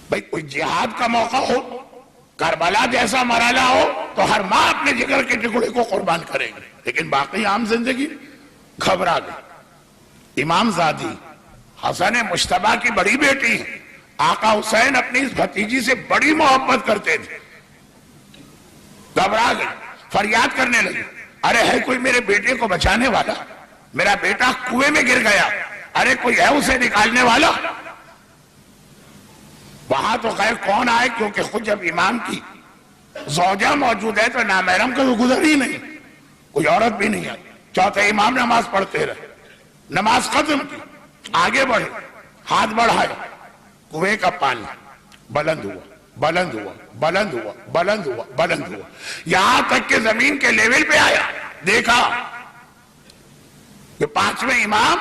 بھئی, کوئی جہاد کا موقع ہو, کربلا جیسا مرحلہ ہو تو ہر ماں اپنے جگر کے ٹکڑے کو قربان کرے گی, لیکن باقی عام زندگی گھبرا گئی. امام زادی حسن مجتبیٰ کی بڑی بیٹی ہیں. آقا حسین اپنی اس بھتیجی سے بڑی محبت کرتے تھے. گھبرا گئی, فریاد کرنے لگی, ارے ہے کوئی میرے بیٹے کو بچانے والا, میرا بیٹا کنویں میں گر گیا, ارے کوئی ہے اسے نکالنے والا. وہاں تو خیر کون آئے, کیونکہ خود جب امام کی زوجہ موجود ہے تو نامحرم کا تو گزر ہی نہیں, کوئی عورت بھی نہیں آئی. چوتھے امام نماز پڑھتے رہے, نماز ختم کی, آگے بڑھے, ہاتھ بڑھائے, کنویں کا پانی بلند ہوا, بلند ہوا, بلند ہوا, بلند ہوا, بلند ہوا, یہاں تک کہ زمین کے لیول پہ آیا. دیکھا کہ 5ویں امام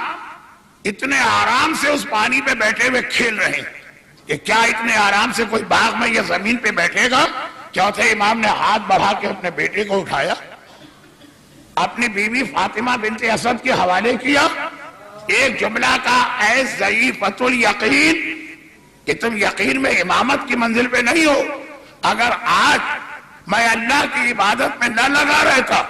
اتنے آرام سے اس پانی پہ بیٹھے ہوئے کھیل رہے ہیں کہ کیا اتنے آرام سے کوئی باغ میں یا زمین پہ بیٹھے گا. چوتھے امام نے ہاتھ بڑھا کے اپنے بیٹے کو اٹھایا, اپنی بیوی فاطمہ بنت اسد کے حوالے کیا. ایک جملہ کا, اے ضعیفۃ الیقین, کہ تم یقین میں امامت کی منزل پہ نہیں ہو. اگر آج میں اللہ کی عبادت میں نہ لگا رہتا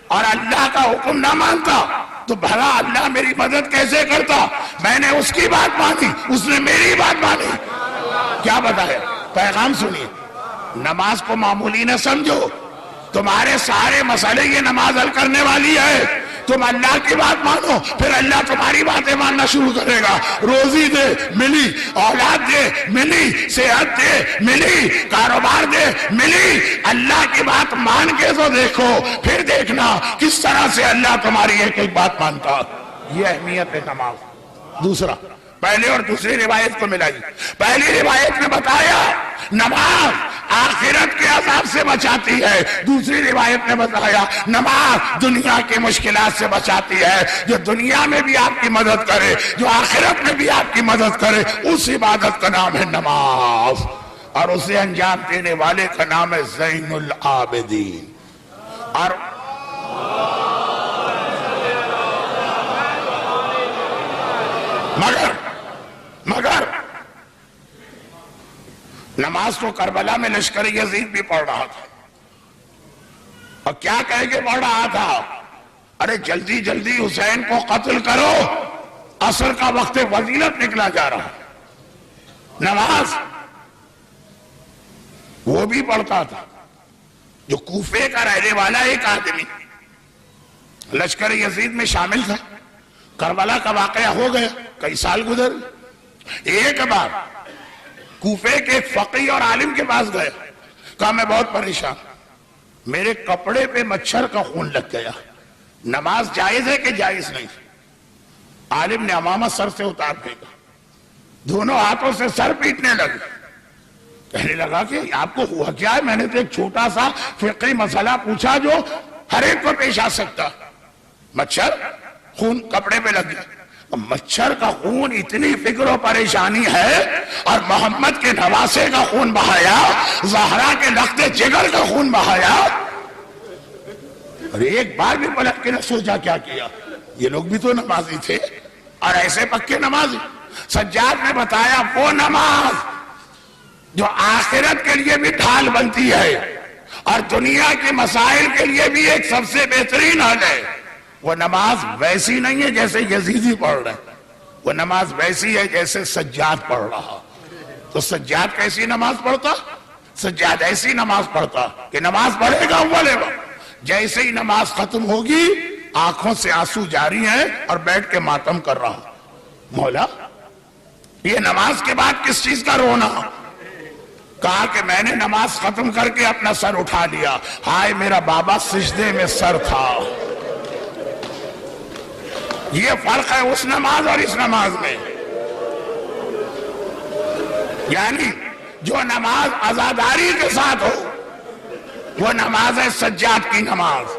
اور اللہ کا حکم نہ مانتا تو بھلا اللہ میری مدد کیسے کرتا. میں نے اس کی بات مانی, اس نے میری بات مانی. کیا بتایا, پیغام سنیے. نماز کو معمولی نہ سمجھو, تمہارے سارے مسئلے یہ نماز حل کرنے والی ہے. تم اللہ کی بات مانو, پھر اللہ تمہاری باتیں ماننا شروع کرے گا. روزی دے, ملی. اولاد دے, ملی. صحت دے, ملی. کاروبار دے, ملی. اللہ کی بات مان کے تو دیکھو, پھر دیکھنا کس طرح سے اللہ تمہاری ایک ایک بات مانتا. یہ اہمیت ہے نماز. دوسرا, پہلی اور دوسری روایت کو ملائی. پہلی روایت نے بتایا نماز آخرت کے عذاب سے بچاتی ہے. دوسری روایت نے بتایا نماز دنیا کی مشکلات سے بچاتی ہے. جو دنیا میں بھی آپ کی مدد کرے, جو آخرت میں بھی آپ کی مدد کرے, اس عبادت کا نام ہے نماز, اور اسے انجام دینے والے کا نام ہے زین العابدین. اور مگر نماز تو کربلا میں لشکر یزید بھی پڑھ رہا تھا, اور کیا کہہ کے پڑھ رہا تھا؟ ارے جلدی جلدی حسین کو قتل کرو, عصر کا وقت فضیلت نکلا جا رہا. نماز وہ بھی پڑھتا تھا جو کوفے کا رہنے والا ایک آدمی لشکر یزید میں شامل تھا. کربلا کا واقعہ ہو گیا, کئی سال گزر. ایک بار کوفے کے فقیہ اور عالم کے پاس گیا, کہا میں بہت پریشان, میرے کپڑے پہ مچھر کا خون لگ گیا, نماز جائز ہے کہ جائز نہیں؟ عالم نے عمامہ سر سے اتار پھینکا, دونوں ہاتھوں سے سر پیٹنے لگے. کہنے لگا کہ آپ کو ہوا کیا ہے؟ میں نے تو ایک چھوٹا سا فقہی مسئلہ پوچھا جو ہر ایک کو پیش آ سکتا. مچھر خون کپڑے پہ لگ گیا. مچھر کا خون اتنی فکر و پریشانی ہے, اور محمد کے نواسے کا خون بہایا, زہرا کے لخت جگر کا خون بہایا. اور ایک بار بھی پلٹ کے نہ سوچا کیا کیا, یہ لوگ بھی تو نمازی تھے, اور ایسے پکے نمازی. سجاد نے بتایا وہ نماز جو آخرت کے لیے بھی ڈھال بنتی ہے اور دنیا کے مسائل کے لیے بھی ایک سب سے بہترین حل ہے, وہ نماز ویسی نہیں ہے جیسے یزیدی پڑھ رہے, وہ نماز ویسی ہے جیسے سجاد پڑھ رہا. تو سجاد کیسی نماز پڑھتا؟ سجاد ایسی نماز پڑھتا کہ نماز پڑھے گا اولے وقت, جیسے ہی نماز ختم ہوگی آنکھوں سے آنسو جاری ہیں اور بیٹھ کے ماتم کر رہا, مولا یہ نماز کے بعد کس چیز کا رونا؟ کہا کہ میں نے نماز ختم کر کے اپنا سر اٹھا لیا, ہائے میرا بابا سجدے میں سر تھا. یہ فرق ہے اس نماز اور اس نماز میں. یعنی جو نماز عزاداری کے ساتھ ہو وہ نماز ہے سجاد کی نماز,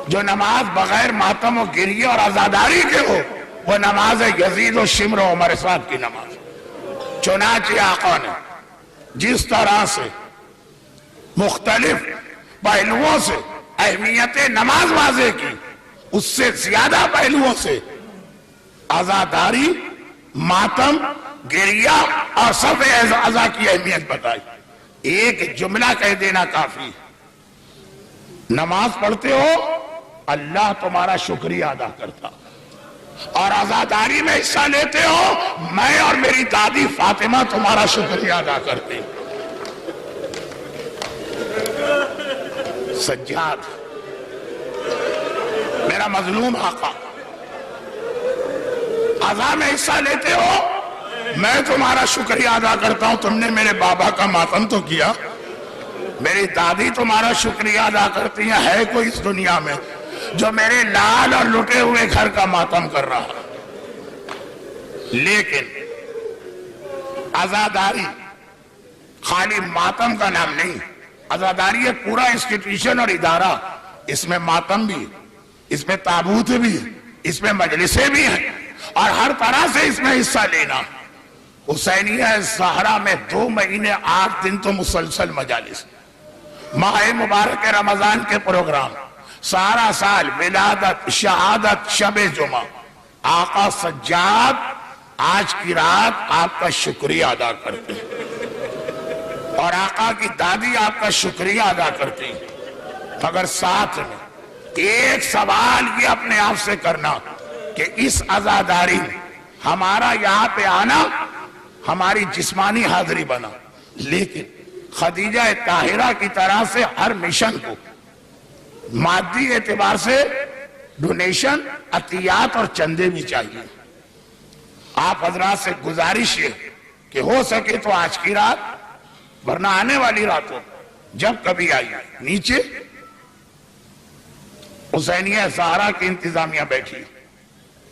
جو نماز بغیر ماتم و گریہ اور عزاداری کے ہو وہ نماز ہے یزید و شمر و عمر سعد کی نماز. چنانچہ آقا نے جس طرح سے مختلف پہلوؤں سے اہمیت نماز واضح کی, اس سے زیادہ پہلوؤں سے عزاداری, ماتم, گریہ اور صف عزا کی اہمیت بتائی. ایک جملہ کہہ دینا کافی, نماز پڑھتے ہو اللہ تمہارا شکریہ ادا کرتا, اور عزاداری میں حصہ لیتے ہو میں اور میری دادی فاطمہ تمہارا شکریہ ادا کرتے. سجاد میرا مظلوم آقا, عزا میں حصہ لیتے ہو میں تمہارا شکریہ ادا کرتا ہوں, تم نے میرے بابا کا ماتم تو کیا, میری دادی تمہارا شکریہ ادا کرتی ہیں. ہے کوئی اس دنیا میں جو میرے لال اور لٹے ہوئے گھر کا ماتم کر رہا؟ لیکن عزاداری خالی ماتم کا نام نہیں, عزاداری ایک پورا انسٹیٹیوشن اور ادارہ, اس میں ماتم بھی, اس میں تابوت بھی, اس میں مجلسیں بھی ہیں, اور ہر طرح سے اس میں حصہ لینا. حسینیہ زہرا میں 2 مہینے 8 دن تو مسلسل مجالس, ماہ مبارک رمضان کے پروگرام, سارا سال ولادت, شہادت, شب جمعہ. آقا سجاد آج کی رات آپ کا شکریہ ادا کرتے ہیں, اور آقا کی دادی آپ کا شکریہ ادا کرتی ہیں. مگر ساتھ میں ایک سوال یہ اپنے آپ سے کرنا کہ اس عزاداری میں ہمارا یہاں پہ آنا ہماری جسمانی حاضری بنا, لیکن خدیجہ طاہرہ کی طرح سے ہر مشن کو مادی اعتبار سے ڈونیشن, عطیات اور چندے بھی چاہیے. آپ حضرات سے گزارش ہے کہ ہو سکے تو آج کی رات, ورنہ آنے والی راتوں جب کبھی آئیے, نیچے حسینیہ زہرا کی انتظامیہ بیٹھی,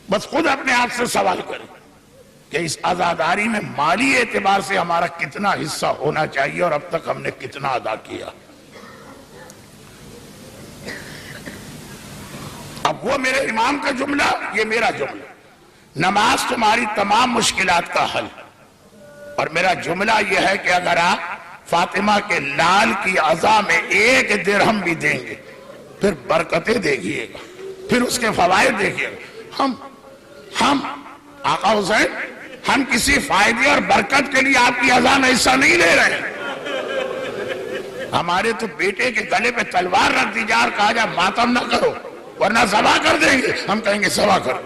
بس خود اپنے آپ سے سوال کریں کہ اس عزاداری میں مالی اعتبار سے ہمارا کتنا حصہ ہونا چاہیے اور اب تک ہم نے کتنا ادا کیا۔ اب وہ میرے امام کا جملہ، یہ میرا جملہ، نماز تمہاری تمام مشکلات کا حل، اور میرا جملہ یہ ہے کہ اگر آپ فاطمہ کے لال کی عزا میں 1 درہم بھی دیں گے پھر برکتیں دیکھیے گا، پھر اس کے فوائد دیکھیے گا۔ ہم آقا حسین، ہم کسی فائدے اور برکت کے لیے آپ کی عزا میں حصہ نہیں لے رہے ہیں۔ ہمارے تو بیٹے کے گلے پہ تلوار رکھ دی جا اور کہا جا ماتم نہ کرو ورنہ ذبح کر دیں گے، ہم کہیں گے ذبح کرو،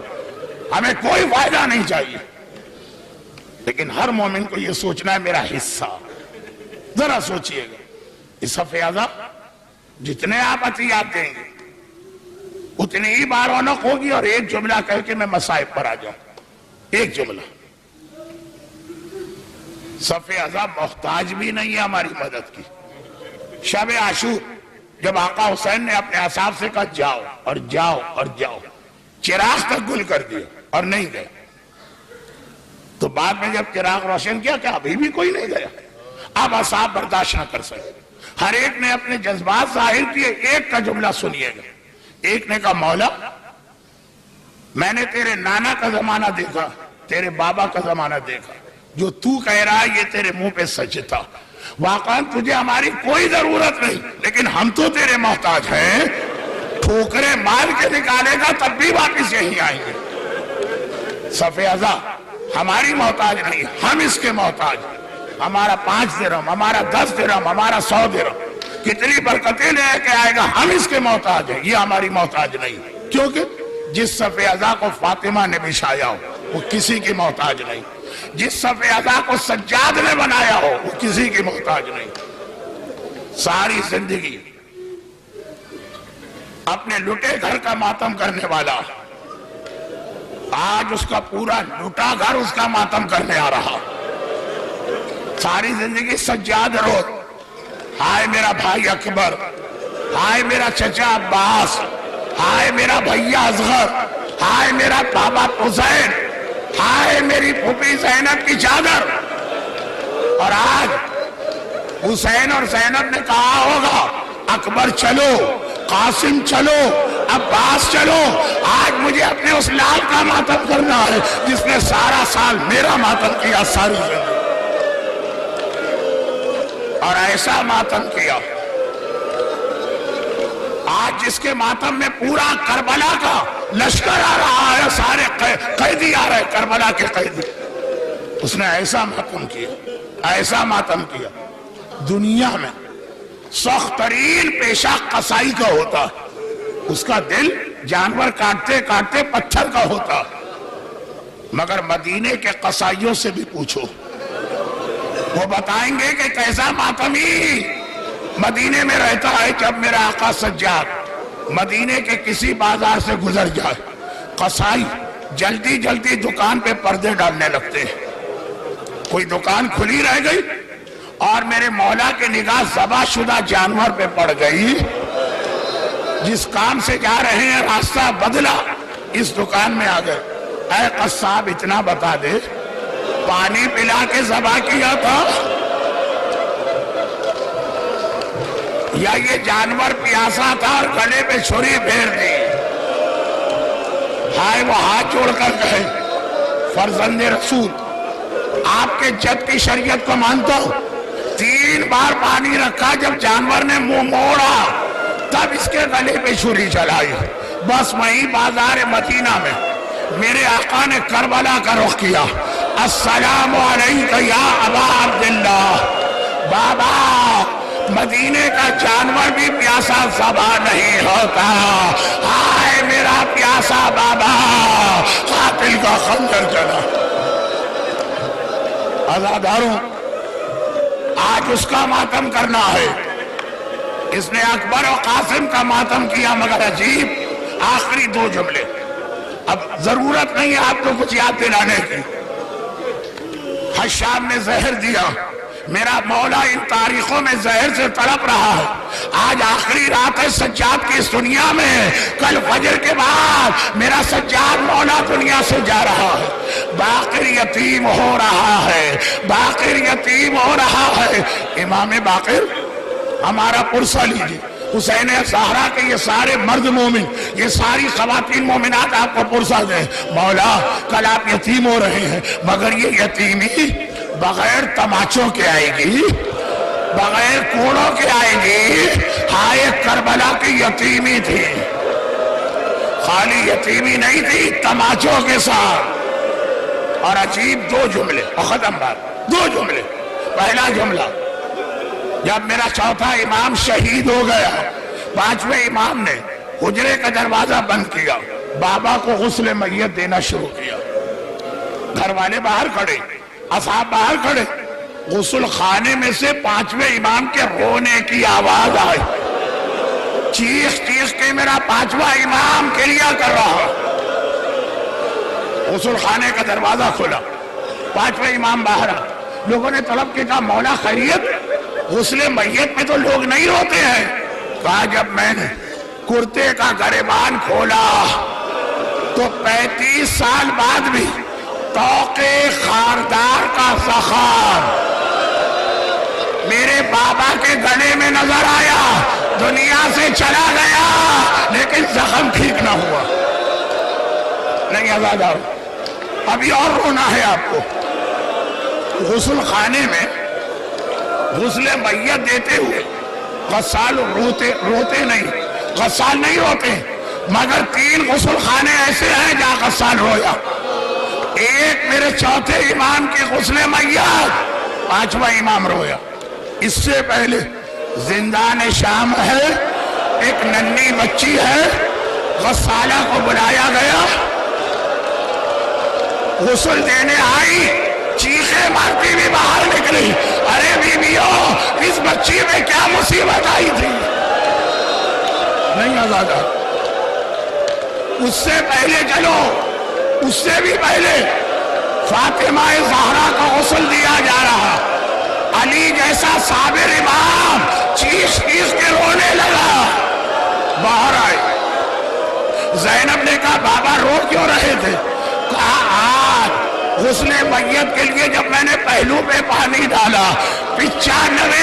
ہمیں کوئی فائدہ نہیں چاہیے۔ لیکن ہر مومن کو یہ سوچنا ہے میرا حصہ۔ ذرا سوچئے گا، اس صف اعظم جتنے آپ عطیات دیں گے اتنی ہی بار رونق ہوگی، اور ایک جملہ کہہ کے میں مصائب پر آ جاؤں، ایک جملہ۔ صف اعظم محتاج بھی نہیں ہے ہماری مدد کی۔ شب عاشور جب آقا حسین نے اپنے اصحاب سے کہا جاؤ اور جاؤ اور جاؤ، چراغ تک گل کر دیا اور نہیں گئے، تو بعد میں جب چراغ روشن کیا کہ ابھی بھی کوئی نہیں گیا، اب اصحاب برداشت نہ کر سکے، ہر ایک نے اپنے جذبات ظاہر کیے۔ ایک کا جملہ سنیے گا، ایک نے کہا مولا میں نے تیرے نانا کا زمانہ دیکھا، تیرے بابا کا زمانہ دیکھا، جو تو کہہ رہا ہے یہ تیرے منہ پہ سچ تھا، واقعا تجھے ہماری کوئی ضرورت نہیں، لیکن ہم تو تیرے محتاج ہیں، ٹھوکرے مار کے نکالے گا تب بھی واپس یہیں آئیں گے۔ صف اعظم ہماری محتاج نہیں، ہم اس کے محتاج ہیں۔ ہمارا 5 درہم، ہمارا 10 درہم، ہمارا 100 درہم کتنی برکتیں لے کے آئے گا، ہم اس کے محتاج ہیں، یہ ہماری محتاج نہیں، کیونکہ جس صف اعظم کو فاطمہ نے بچھایا ہو وہ کسی کی محتاج نہیں، جس صف اعظم کو سجاد نے بنایا ہو وہ کسی کی محتاج نہیں۔ ساری زندگی اپنے لٹے گھر کا ماتم کرنے والا آج اس کا پورا لٹا گھر اس کا ماتم کرنے آ رہا۔ ساری زندگی سجاد رو، ہائے میرا بھائی اکبر، ہائے میرا چچا عباس، ہائے میرا بھیا اصغر، ہائے میرا بابا حسین، ہائے میری پھوپھی زینب کی چادر۔ اور آج حسین اور زینب نے کہا ہوگا اکبر چلو، قاسم چلو، عباس چلو، آج مجھے اپنے اس لال کا ماتم کرنا ہے جس نے سارا سال میرا ماتم کیا، ساری زندگی، اور ایسا ماتم کیا آج جس کے ماتم میں پورا کربلا کا لشکر آ رہا ہے، سارے قیدی آ رہے ہیں، کربلا کے قیدی۔ اس نے ایسا ماتم کیا، ایسا ماتم کیا۔ دنیا میں سخت ترین پیشہ قصائی کا ہوتا ہے، اس کا دل جانور کاٹتے کاٹتے پتھر کا ہوتا، مگر مدینے کے قصائیوں سے بھی پوچھو، وہ بتائیں گے کہ کیسا ماتمی مدینے میں رہتا ہے۔ جب میرا آقا سجاد مدینے کے کسی بازار سے گزر جائے، قصائی جلدی جلدی دکان پہ پردے ڈالنے لگتے ہیں۔ کوئی دکان کھلی رہ گئی اور میرے مولا کے نگاہ ذبح شدہ جانور پہ پڑ گئی، جس کام سے جا رہے ہیں راستہ بدلا، اس دکان میں آ گئے، اے قصاب اتنا بتا دے پانی پلا کے ذبح کیا تھا یا یہ جانور پیاسا تھا اور گلے پہ چھری پھیر دی؟ ہائے وہ ہاتھ جوڑ کر کہے فرزند رسول آپ کے جد کی شریعت کو مانتا ہوں، 3 بار پانی رکھا، جب جانور نے منہ موڑا تب اس کے گلے پہ چھری چلائی۔ بس وہیں بازار مدینہ میں میرے آقا نے کربلا کا رخ کیا، السلام علیک یا ابا عبداللہ، بابا مدینے کا جانور بھی پیاسا ذبح نہیں ہوتا، ہائے میرا پیاسا بابا، قاتل کا خنجر چلا۔ عزاداروں آج اس کا ماتم کرنا ہے، اس نے اکبر و قاسم کا ماتم کیا، مگر عجیب آخری 2 جملے، اب ضرورت نہیں ہے آپ کو کچھ یاد دلانے کی۔ حشام نے زہر دیا، میرا مولا ان تاریخوں میں زہر سے تڑپ رہا ہے. آج آخری رات ہے سجاد کی اس دنیا میں. کل فجر کے بعد میرا سجاد مولا دنیا سے جا رہا ہے. باقر یتیم ہو رہا ہے, باقر یتیم ہو رہا ہے. امام باقر ہمارا پرسہ لیجیے. حسین زہرا کے یہ سارے مرد مومن, یہ ساری خواتین مومنات آپ کو پرسہ دیں, مولا کل آپ یتیم ہو رہے ہیں, مگر یہ یتیمی بغیر تماچوں کے آئے گی, بغیر کوڑوں کے آئے گی. ہائے کربلا کی یتیمی تھی, خالی یتیمی نہیں تھی, تماچوں کے ساتھ. اور عجیب دو جملے, اور ختم بات, دو جملے. پہلا جملہ, جب میرا چوتھا امام شہید ہو گیا, پانچویں امام نے حجرے کا دروازہ بند کیا, بابا کو غسل میت دینا شروع کیا. گھر والے باہر کھڑے, اصحاب باہر کھڑے. غسل خانے میں سے پانچویں امام کے رونے کی آواز آئی. چیخ چیخ کے میرا پانچواں امام کریا کر رہا. غسل خانے کا دروازہ کھلا, پانچویں امام باہر آ. لوگوں نے طلب کیا, مولا خیریت؟ غسل میت میں تو لوگ نہیں روتے ہیں. کہا جب میں نے کرتے کا گریبان کھولا تو 35 سال بعد بھی توقے خاردار کا زخم میرے بابا کے گلے میں نظر آیا. دنیا سے چلا گیا لیکن زخم ٹھیک نہ ہوا. نہیں آزاد آؤ, ابھی اور رونا ہے آپ کو. غسل خانے میں غسل میت دیتے ہوئے غسال روتے نہیں, غسال نہیں روتے, مگر 3 غسل خانے ایسے ہیں جہاں غسال رویا. ایک میرے چوتھے امام کی غسل میت, پانچواں امام رویا. اس سے پہلے زندان شام ہے, ایک ننھی بچی ہے, غسالہ کو بلایا گیا, غسل دینے آئی, چیخے مارتی بھی باہر نکلی. ارے بیویو, اس بچی میں کیا مصیبت آئی تھی؟ نہیں آزادہ. اس سے پہلے چلو, اس سے بھی پہلے فاطمہ زہرا کا غسل دیا جا رہا. علی جیسا صابر امام چیخ چیخ کے رونے لگا. باہر آئے. زینب نے کہا بابا رو کیوں رہے تھے؟ کہا آج غسل میت کے لیے جب میں نے پہلو پہ پانی ڈالا 95